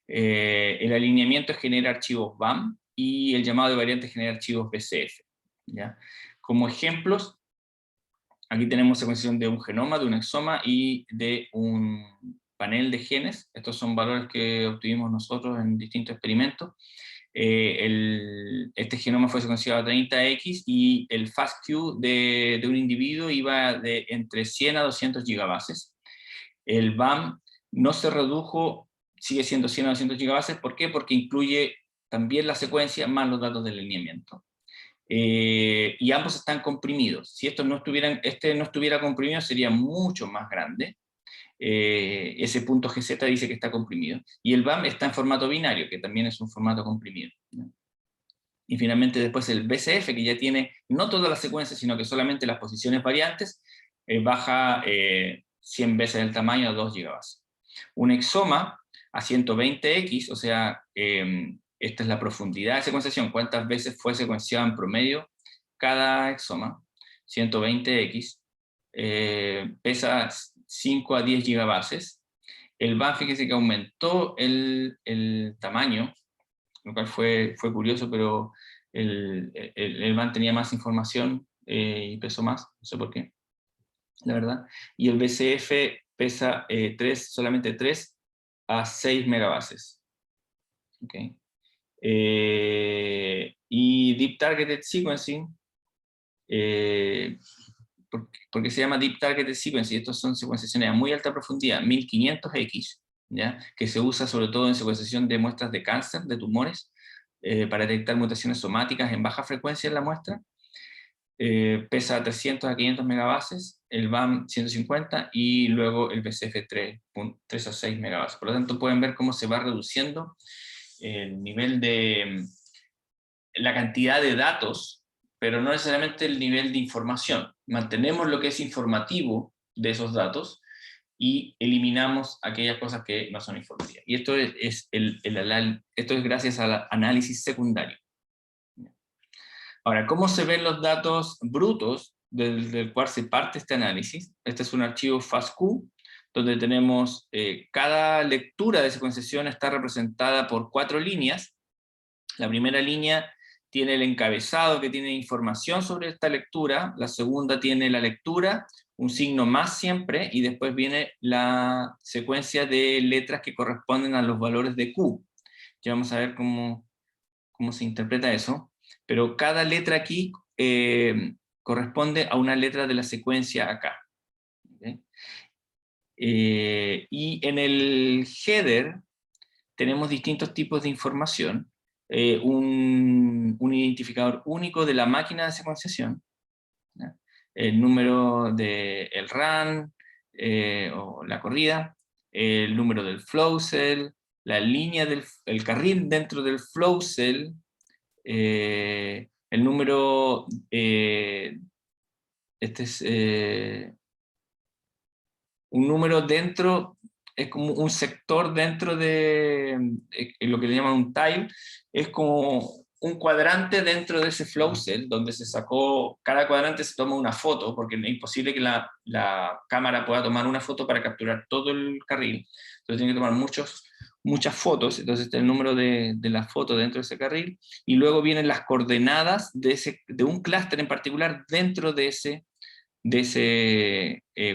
El alineamiento genera archivos BAM, y el llamado de variantes genera archivos BCF. ¿Ya? Como ejemplos, aquí tenemos secuenciación de un genoma, de un exoma y de un panel de genes. Estos son valores que obtuvimos nosotros en distintos experimentos. Este genoma fue secuenciado a 30x y el FASTQ de un individuo iba de entre 100 a 200 gigabases. El BAM no se redujo, sigue siendo 100 a 200 gigabases. ¿Por qué? Porque incluye también la secuencia más los datos del alineamiento. Y ambos están comprimidos. Si este no estuviera comprimido sería mucho más grande. Ese punto GZ dice que está comprimido. Y el BAM está en formato binario, que también es un formato comprimido, ¿no? Y finalmente después el BCF, que ya tiene no todas las secuencias, sino que solamente las posiciones variantes, baja 100 veces el tamaño a 2 gigabases. Un exoma a 120x, o sea, esta es la profundidad de secuenciación, cuántas veces fue secuenciado en promedio cada exoma, 120x, pesa 5 a 10 gigabases. El BAM, fíjense que aumentó el tamaño, lo cual fue curioso, pero el BAM tenía más información y pesó más, no sé por qué, la verdad. Y el BCF pesa solamente 3 a 6 megabases. Okay. Y Deep Targeted Sequencing, porque se llama Deep Targeted Sequencing, estos son secuenciaciones a muy alta profundidad, 1500x, ¿ya? Que se usa sobre todo en secuenciación de muestras de cáncer, de tumores, para detectar mutaciones somáticas en baja frecuencia en la muestra. Pesa 300 a 500 megabases, el BAM 150, y luego el BCF 3 a 6 megabases. Por lo tanto, pueden ver cómo se va reduciendo el nivel de la cantidad de datos, pero no necesariamente el nivel de información. Mantenemos lo que es informativo de esos datos y eliminamos aquellas cosas que no son informativas. Y esto esto es gracias al análisis secundario. Ahora, ¿cómo se ven los datos brutos del cual se parte este análisis? Este es un archivo FASTQ, donde tenemos cada lectura de secuenciación está representada por 4 líneas. La primera línea tiene el encabezado que tiene información sobre esta lectura, la segunda tiene la lectura, un signo más siempre, y después viene la secuencia de letras que corresponden a los valores de Q. Ya vamos a ver cómo se interpreta eso, pero cada letra aquí corresponde a una letra de la secuencia acá. ¿Okay? Y en el header tenemos distintos tipos de información, un identificador único de la máquina de secuenciación, ¿ya? El número del run, o la corrida, el número del flow cell, la línea el carril dentro del flow cell, el número, este es un número dentro, es como un sector dentro de lo que le llaman un tile, es como un cuadrante dentro de ese flow cell, donde se sacó, cada cuadrante se toma una foto, porque es imposible que la cámara pueda tomar una foto para capturar todo el carril, entonces tiene que tomar muchas fotos, entonces está el número de la foto dentro de ese carril, y luego vienen las coordenadas de un clúster en particular dentro de ese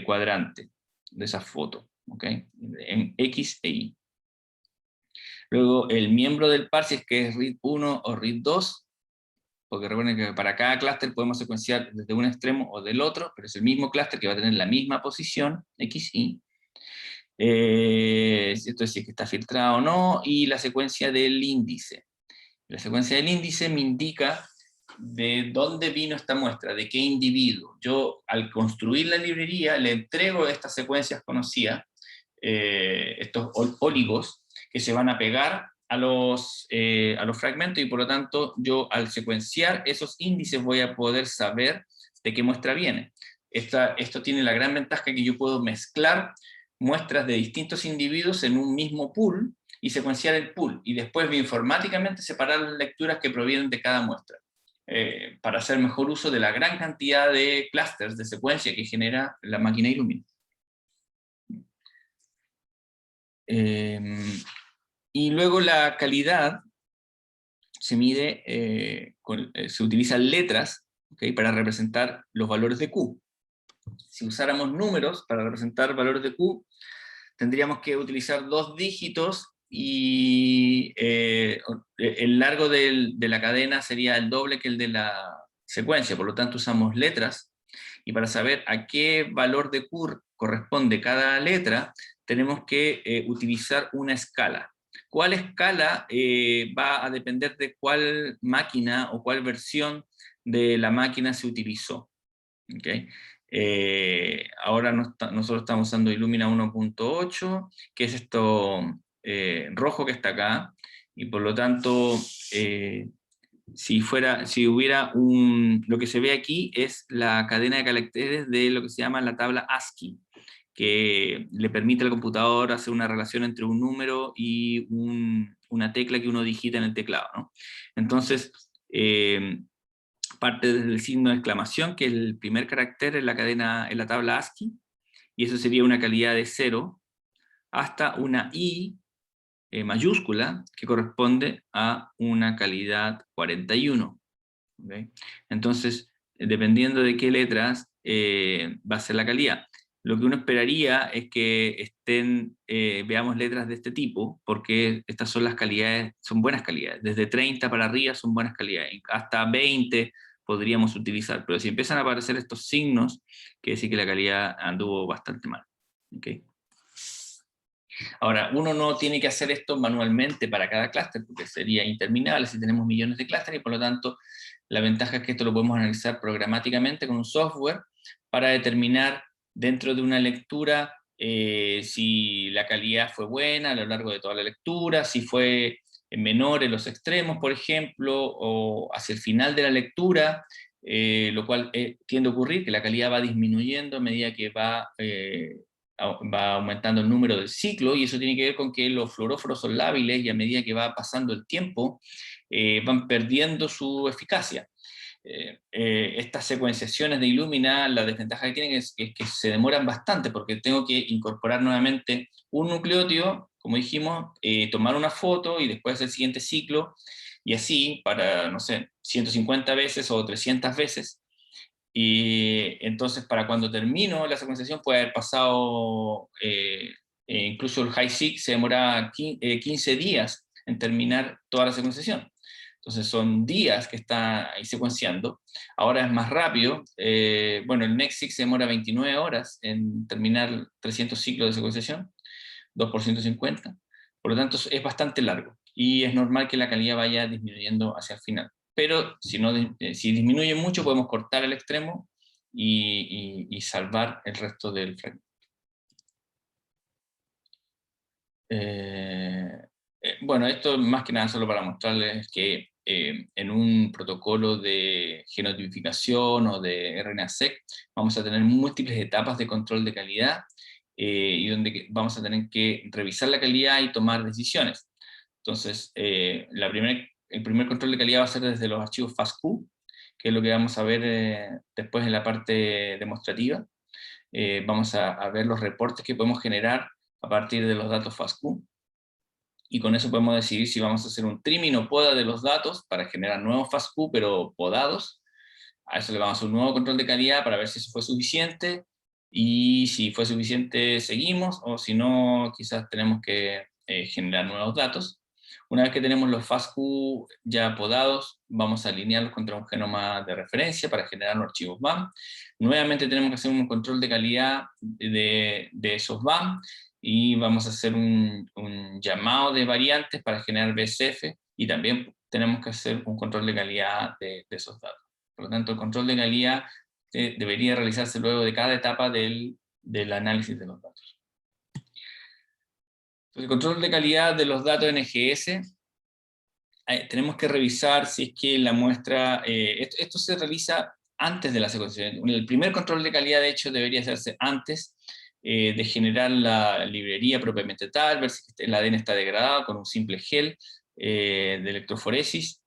cuadrante, de esa foto. ¿ok? En X e Y. Luego el miembro del par, si es que es read 1 o read 2, porque recuerden que para cada clúster podemos secuenciar desde un extremo o del otro, pero es el mismo clúster que va a tener la misma posición, X, Y. Esto es si es que está filtrado o no, y la secuencia del índice. La secuencia del índice me indica de dónde vino esta muestra, de qué individuo. Yo, al construir la librería, le entrego estas secuencias conocidas, estos oligos, que se van a pegar a los fragmentos, y por lo tanto, yo al secuenciar esos índices voy a poder saber de qué muestra viene. Esto tiene la gran ventaja que yo puedo mezclar muestras de distintos individuos en un mismo pool, y secuenciar el pool, y después bioinformáticamente separar las lecturas que provienen de cada muestra, para hacer mejor uso de la gran cantidad de clústeres de secuencia que genera la máquina Illumina. Y luego la calidad se mide, se utilizan letras, ¿okay?, para representar los valores de Q. Si usáramos números para representar valores de Q, tendríamos que utilizar 2 dígitos, y el largo de la cadena sería el doble que el de la secuencia, por lo tanto usamos letras, y para saber a qué valor de Q corresponde cada letra, tenemos que utilizar una escala. ¿Cuál escala? Va a depender de cuál máquina o cuál versión de la máquina se utilizó. ¿Okay? Ahora nosotros estamos usando Illumina 1.8, que es esto rojo que está acá, y por lo tanto, si hubiera lo que se ve aquí es la cadena de caracteres de lo que se llama la tabla ASCII, que le permite al computador hacer una relación entre un número y una tecla que uno digita en el teclado, ¿no? Entonces, parte desde el signo de exclamación, que es el primer carácter en la tabla ASCII, y eso sería una calidad de 0, hasta una I mayúscula, que corresponde a una calidad 41. ¿Okay? Entonces, dependiendo de qué letras, va a ser la calidad. Lo que uno esperaría es que veamos letras de este tipo, porque estas son las calidades, son buenas calidades. Desde 30 para arriba son buenas calidades, hasta 20 podríamos utilizar, pero si empiezan a aparecer estos signos, quiere decir que la calidad anduvo bastante mal. ¿Okay? Ahora, uno no tiene que hacer esto manualmente para cada clúster, porque sería interminable si tenemos millones de clústeres, y por lo tanto, la ventaja es que esto lo podemos analizar programáticamente con un software para determinar dentro de una lectura si la calidad fue buena a lo largo de toda la lectura, si fue menor en los extremos, por ejemplo, o hacia el final de la lectura, lo cual tiende a ocurrir que la calidad va disminuyendo a medida que va aumentando el número del ciclo, y eso tiene que ver con que los fluoróforos son lábiles, y a medida que va pasando el tiempo, van perdiendo su eficacia. Estas secuenciaciones de Illumina, la desventaja que tienen es que se demoran bastante, porque tengo que incorporar nuevamente un nucleótido, como dijimos, tomar una foto, y después hacer el siguiente ciclo, y así, para, no sé, 150 veces o 300 veces, y entonces para cuando termino la secuenciación puede haber pasado, incluso el Hi-seq se demora 15 días en terminar toda la secuenciación. Entonces son días que está ahí secuenciando. Ahora es más rápido. Bueno, el NextSeq se demora 29 horas en terminar 300 ciclos de secuenciación, 2 por 150. Por lo tanto es bastante largo, y es normal que la calidad vaya disminuyendo hacia el final. Pero si disminuye mucho, podemos cortar el extremo y salvar el resto del fragmento. Bueno, esto más que nada solo para mostrarles que en un protocolo de genotipificación o de RNA-seq vamos a tener múltiples etapas de control de calidad, y donde vamos a tener que revisar la calidad y tomar decisiones. Entonces, el primer control de calidad va a ser desde los archivos FASTQ, que es lo que vamos a ver después en la parte demostrativa. Vamos a ver los reportes que podemos generar a partir de los datos FASTQ, y con eso podemos decidir si vamos a hacer un trimming o poda de los datos para generar nuevos FASTQ, pero podados. A eso le vamos a hacer un nuevo control de calidad para ver si eso fue suficiente, y si fue suficiente seguimos, o si no, quizás tenemos que generar nuevos datos. Una vez que tenemos los FASTQ ya podados, vamos a alinearlos contra un genoma de referencia para generar los archivos BAM. Nuevamente tenemos que hacer un control de calidad de esos BAM, y vamos a hacer un llamado de variantes para generar BSF, y también tenemos que hacer un control de calidad de esos datos. Por lo tanto, el control de calidad debería realizarse luego de cada etapa del análisis de los datos. El control de calidad de los datos NGS, tenemos que revisar si es que la muestra, esto se realiza antes de la secuenciación. El primer control de calidad, de hecho, debería hacerse antes de generar la librería propiamente tal, ver si el ADN está degradado con un simple gel de electroforesis.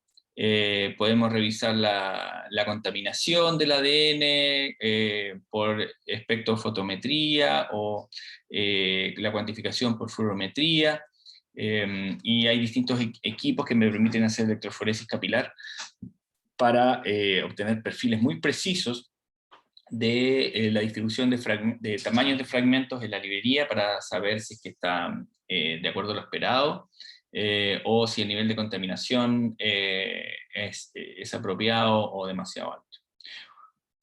Podemos revisar la contaminación del ADN por espectrofotometría o la cuantificación por fluorometría, y hay distintos equipos que me permiten hacer electroforesis capilar para obtener perfiles muy precisos de la distribución de tamaños de fragmentos en la librería, para saber si es que está de acuerdo a lo esperado, o si el nivel de contaminación es apropiado o demasiado alto.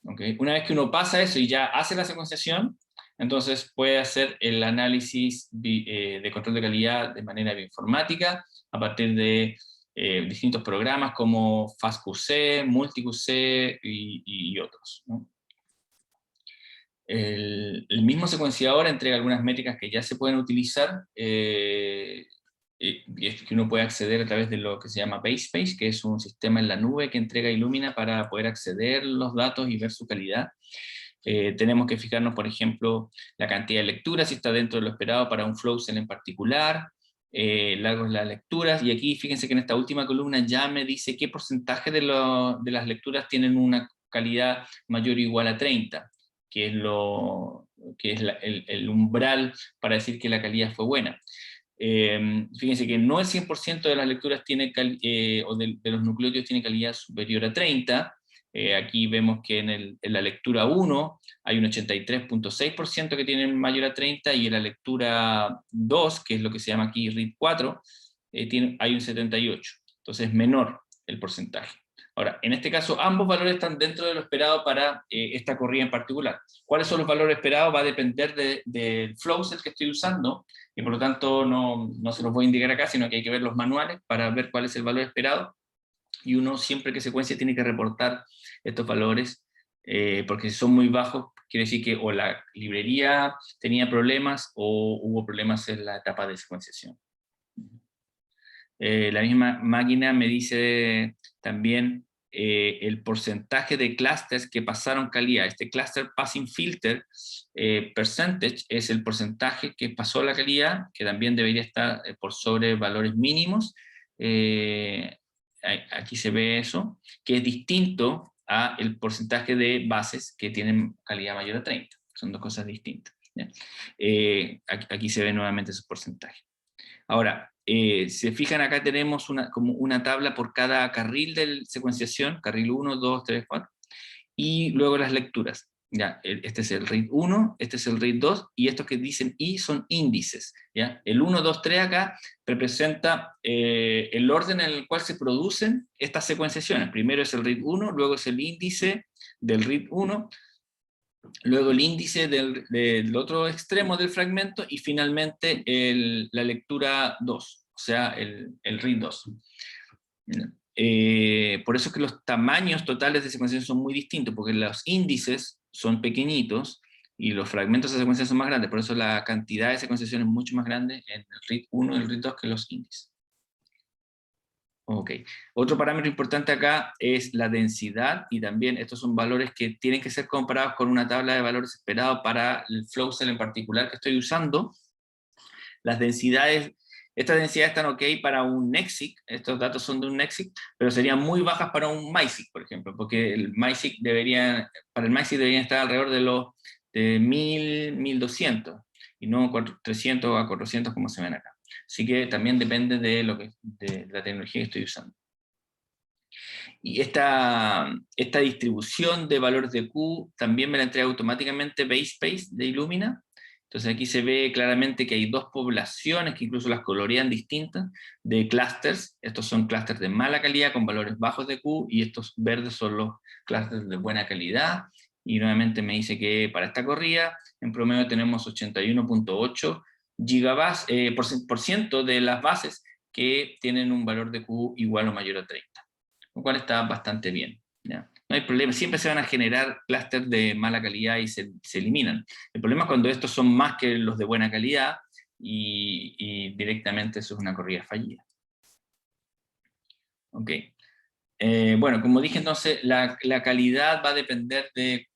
¿Okay? Una vez que uno pasa eso y ya hace la secuenciación, entonces puede hacer el análisis de control de calidad de manera bioinformática, a partir de distintos programas como FastQC, MultiQC y otros, ¿no? El mismo secuenciador entrega algunas métricas que ya se pueden utilizar, y es que uno puede acceder a través de lo que se llama BaseSpace, que es un sistema en la nube que entrega Illumina para poder acceder a los datos y ver su calidad. Tenemos que fijarnos, por ejemplo, la cantidad de lecturas, si está dentro de lo esperado para un flow cell en particular, largos las lecturas, y aquí fíjense que en esta última columna ya me dice qué porcentaje de las lecturas tienen una calidad mayor o igual a 30, que es el umbral para decir que la calidad fue buena. Fíjense que no el 100% de las lecturas tiene o de los nucleótidos tiene calidad superior a 30. Aquí vemos que en la lectura 1 hay un 83.6% que tienen mayor a 30, y en la lectura 2, que es lo que se llama aquí RID4, hay un 78%, entonces es menor el porcentaje. Ahora, en este caso, ambos valores están dentro de lo esperado para esta corrida en particular. ¿Cuáles son los valores esperados? Va a depender del flow cell que estoy usando, y por lo tanto no se los voy a indicar acá, sino que hay que ver los manuales para ver cuál es el valor esperado, y uno siempre que secuencia tiene que reportar estos valores, porque si son muy bajos, quiere decir que o la librería tenía problemas o hubo problemas en la etapa de secuenciación. La misma máquina me dice también el porcentaje de clústeres que pasaron calidad. Este cluster passing filter percentage es el porcentaje que pasó la calidad, que también debería estar por sobre valores mínimos. Aquí se ve eso, que es distinto a el porcentaje de bases que tienen calidad mayor a 30. Son dos cosas distintas, ¿ya? Aquí se ve nuevamente ese porcentaje. Ahora, si se fijan, acá tenemos como una tabla por cada carril de secuenciación, carril 1, 2, 3, 4, y luego las lecturas. Ya, este es el RID 1, este es el RID 2, y estos que dicen I son índices. ¿Ya? El 1, 2, 3 acá representa el orden en el cual se producen estas secuenciaciones. Primero es el RID 1, luego es el índice del RID 1, luego el índice del otro extremo del fragmento, y finalmente la lectura 2, o sea, el RID 2. Por eso es que los tamaños totales de secuenciación son muy distintos, porque los índices son pequeñitos y los fragmentos de secuenciación son más grandes, por eso la cantidad de secuenciación es mucho más grande en el RID 1 y el RID 2 que los índices. Ok, otro parámetro importante acá es la densidad, y también estos son valores que tienen que ser comparados con una tabla de valores esperados para el flow cell en particular que estoy usando. Las densidades, estas densidades están ok para un NextSeq, estos datos son de un NextSeq, pero serían muy bajas para un MiSeq, por ejemplo, porque para el MiSeq deberían estar alrededor de 1000, 1200, y no 300 a 400 como se ven acá. Así que también depende de la tecnología que estoy usando. Y esta distribución de valores de Q también me la entrega automáticamente BaseSpace de Illumina. Entonces aquí se ve claramente que hay dos poblaciones, que incluso las colorean distintas, de clústeres. Estos son clústeres de mala calidad con valores bajos de Q, y estos verdes son los clústeres de buena calidad. Y nuevamente me dice que para esta corrida, en promedio tenemos 81.8 por ciento de las bases que tienen un valor de Q igual o mayor a 30, lo cual está bastante bien, ¿ya? No hay problema, siempre se van a generar clústeres de mala calidad y se eliminan. El problema es cuando estos son más que los de buena calidad y directamente eso es una corrida fallida. Ok. Bueno, como dije entonces, la calidad va a depender de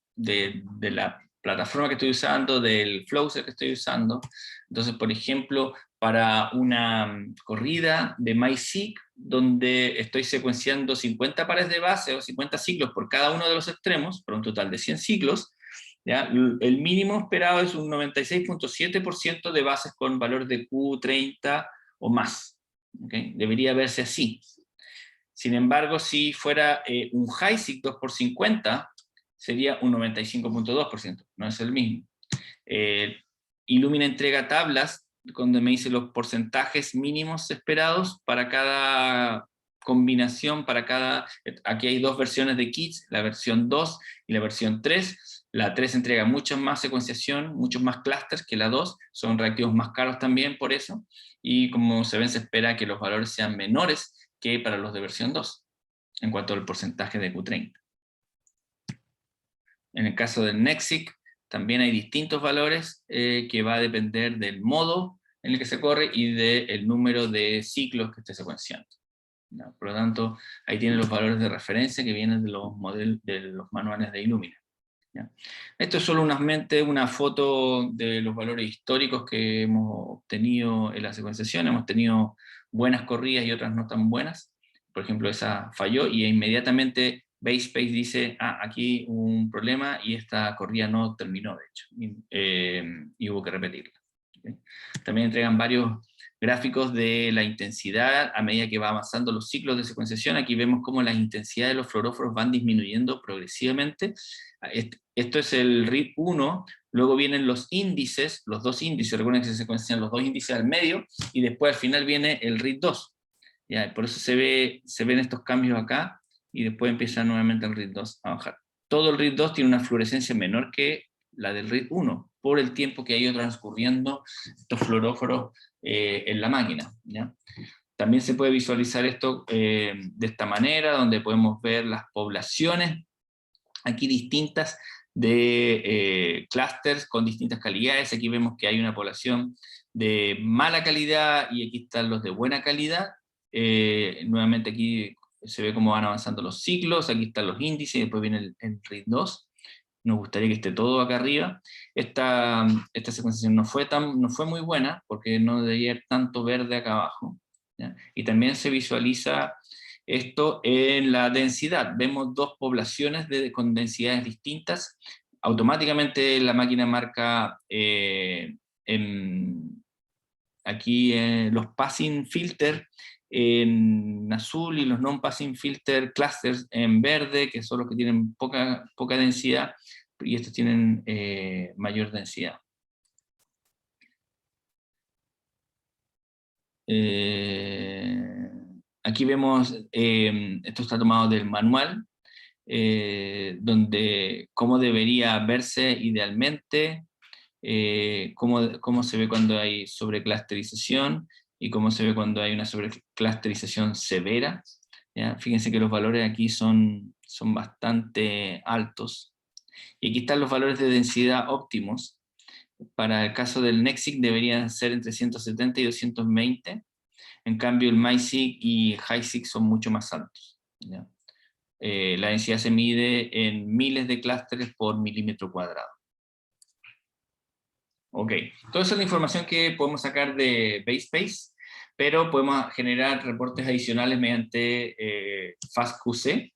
la plataforma que estoy usando, del Flowser que estoy usando. Entonces, por ejemplo, para una corrida de MySeq, donde estoy secuenciando 50 pares de base o 50 ciclos por cada uno de los extremos, por un total de 100 ciclos, ¿ya? El mínimo esperado es un 96.7% de bases con valor de Q30 o más. ¿Okay? Debería verse así. Sin embargo, si fuera un HiSeq 2x50, sería un 95.2%, no es el mismo. Illumina entrega tablas donde me dice los porcentajes mínimos esperados para cada combinación, aquí hay dos versiones de kits, la versión 2 y la versión 3. La 3 entrega mucha más secuenciación, muchos más clústeres que la 2, son reactivos más caros también por eso, y como se ven se espera que los valores sean menores que para los de versión 2, en cuanto al porcentaje de Q30. En el caso del NextSeq, también hay distintos valores que va a depender del modo en el que se corre y del número de ciclos que esté secuenciando. ¿Ya? Por lo tanto, ahí tienen los valores de referencia que vienen de los manuales de Illumina. ¿Ya? Esto es solo una foto de los valores históricos que hemos obtenido en la secuenciación. Hemos tenido buenas corridas y otras no tan buenas. Por ejemplo, esa falló y inmediatamente BaseSpace dice, aquí hubo un problema y esta corrida no terminó, de hecho, y hubo que repetirla. ¿Okay? También entregan varios gráficos de la intensidad a medida que va avanzando los ciclos de secuenciación. Aquí vemos cómo las intensidades de los fluoróforos van disminuyendo progresivamente. Esto es el RID 1, luego vienen los índices, los dos índices, recuerden que se secuencian los dos índices al medio, y después al final viene el RID 2. ¿Ya? Por eso se ven estos cambios acá, y después empieza nuevamente el RID 2 a bajar. Todo el RID 2 tiene una fluorescencia menor que la del RID 1, por el tiempo que ha ido transcurriendo estos fluoróforos en la máquina. ¿Ya? También se puede visualizar esto de esta manera, donde podemos ver las poblaciones aquí distintas de clústeres con distintas calidades. Aquí vemos que hay una población de mala calidad y aquí están los de buena calidad. Nuevamente aquí se ve cómo van avanzando los ciclos, aquí están los índices, y después viene el RID 2. Nos gustaría que esté todo acá arriba. Esta secuenciación no fue muy buena, porque no debería haber tanto verde acá abajo, ¿ya? Y también se visualiza esto en la densidad. Vemos dos poblaciones con densidades distintas. Automáticamente la máquina marca aquí los passing filter en azul y los non-passing filter clusters en verde, que son los que tienen poca densidad, y estos tienen mayor densidad. Aquí vemos, esto está tomado del manual, donde cómo debería verse idealmente, cómo se ve cuando hay sobreclusterización y cómo se ve cuando hay una sobreclusterización severa. ¿Ya? Fíjense que los valores aquí son bastante altos. Y aquí están los valores de densidad óptimos. Para el caso del NextSeq deberían ser entre 170 y 220. En cambio el MySeq y HiSeq son mucho más altos. ¿Ya? La densidad se mide en miles de clústeres por milímetro cuadrado. Ok, toda esa es la información que podemos sacar de BaseSpace, pero podemos generar reportes adicionales mediante FastQC.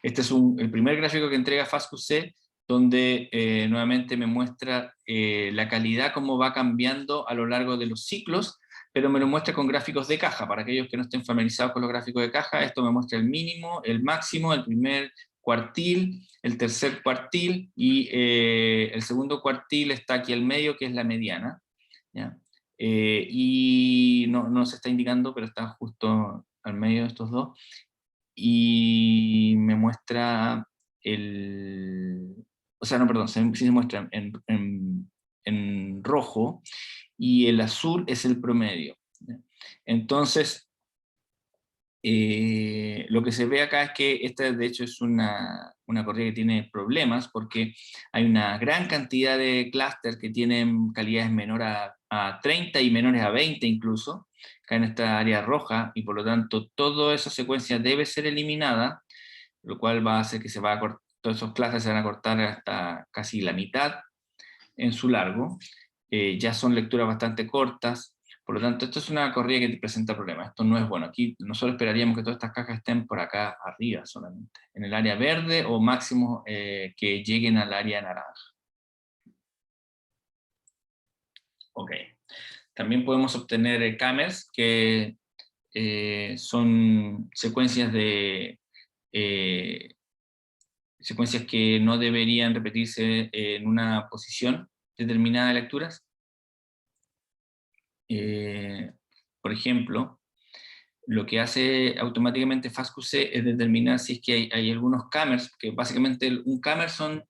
Este es el primer gráfico que entrega FastQC, donde nuevamente me muestra la calidad, cómo va cambiando a lo largo de los ciclos, pero me lo muestra con gráficos de caja. Para aquellos que no estén familiarizados con los gráficos de caja, esto me muestra el mínimo, el máximo, el primer cuartil, el tercer cuartil, y el segundo cuartil está aquí al medio, que es la mediana, ¿ya? Y no se está indicando, pero está justo al medio de estos dos, y me muestra o sea, no, perdón, sí se muestra en rojo, y el azul es el promedio, ¿ya? Entonces, lo que se ve acá es que esta de hecho es una corrida que tiene problemas, porque hay una gran cantidad de clústeres que tienen calidades menor a 30 y menores a 20 incluso, acá en esta área roja, y por lo tanto toda esa secuencia debe ser eliminada, lo cual va a hacer que todos esos clústeres se van a cortar hasta casi la mitad en su largo. Ya son lecturas bastante cortas, por lo tanto esto es una corrida que te presenta problemas. Esto no es bueno. Aquí nosotros esperaríamos que todas estas cajas estén por acá arriba solamente, en el área verde, o máximo que lleguen al área naranja. Ok. También podemos obtener camers, que son secuencias secuencias que no deberían repetirse en una posición determinada de lecturas. Por ejemplo, lo que hace automáticamente FastQC es determinar si es que hay algunos camers, que básicamente un camer son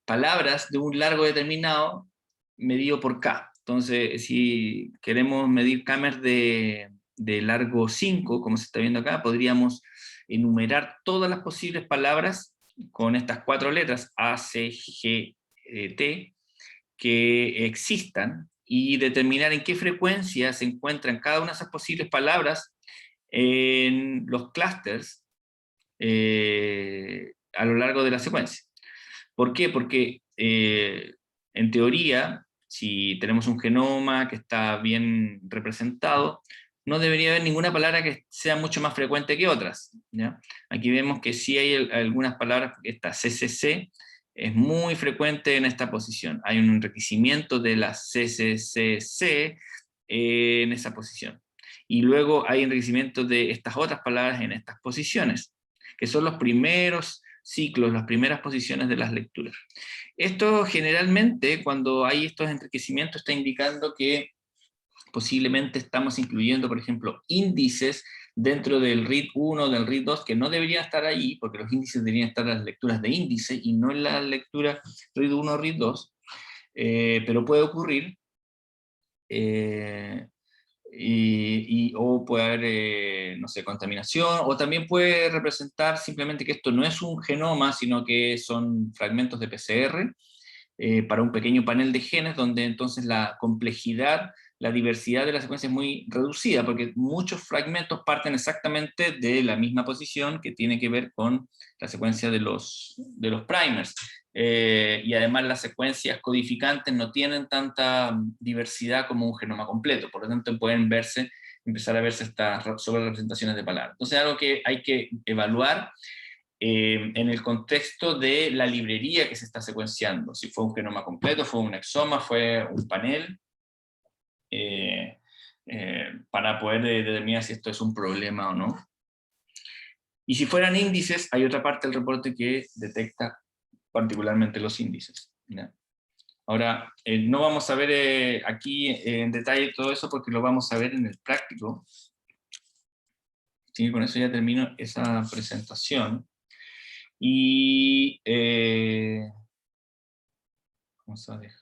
palabras de un largo determinado medido por K. Entonces, si queremos medir camers de largo 5, como se está viendo acá, podríamos enumerar todas las posibles palabras con estas 4 letras, A, C, G, T, que existan, y determinar en qué frecuencia se encuentran cada una de esas posibles palabras en los clústeres a lo largo de la secuencia. ¿Por qué? Porque en teoría, si tenemos un genoma que está bien representado, no debería haber ninguna palabra que sea mucho más frecuente que otras, ¿ya? Aquí vemos que sí hay algunas palabras, esta CCC es muy frecuente en esta posición. Hay un enriquecimiento de la CCCC en esa posición. Y luego hay enriquecimiento de estas otras palabras en estas posiciones, que son los primeros ciclos, las primeras posiciones de las lecturas. Esto generalmente, cuando hay estos enriquecimientos, está indicando que posiblemente estamos incluyendo, por ejemplo, índices dentro del RID 1, del RID 2, que no deberían estar ahí, porque los índices deberían estar en las lecturas de índice, y no en la lectura RID 1 o RID 2, pero puede ocurrir, o puede haber, no sé, contaminación, o también puede representar simplemente que esto no es un genoma, sino que son fragmentos de PCR, para un pequeño panel de genes, donde entonces la complejidad, la diversidad de la secuencia es muy reducida, porque muchos fragmentos parten exactamente de la misma posición, que tiene que ver con la secuencia de los primers. Y además las secuencias codificantes no tienen tanta diversidad como un genoma completo, por lo tanto pueden empezar a verse estas sobrerepresentaciones de palabras. Entonces es algo que hay que evaluar en el contexto de la librería que se está secuenciando, si fue un genoma completo, fue un exoma, fue un panel, para poder determinar si esto es un problema o no. Y si fueran índices, hay otra parte del reporte que detecta particularmente los índices, ¿ya? Ahora, no vamos a ver aquí en detalle todo eso, porque lo vamos a ver en el práctico. Así que con eso ya termino esa presentación. Y vamos a dejar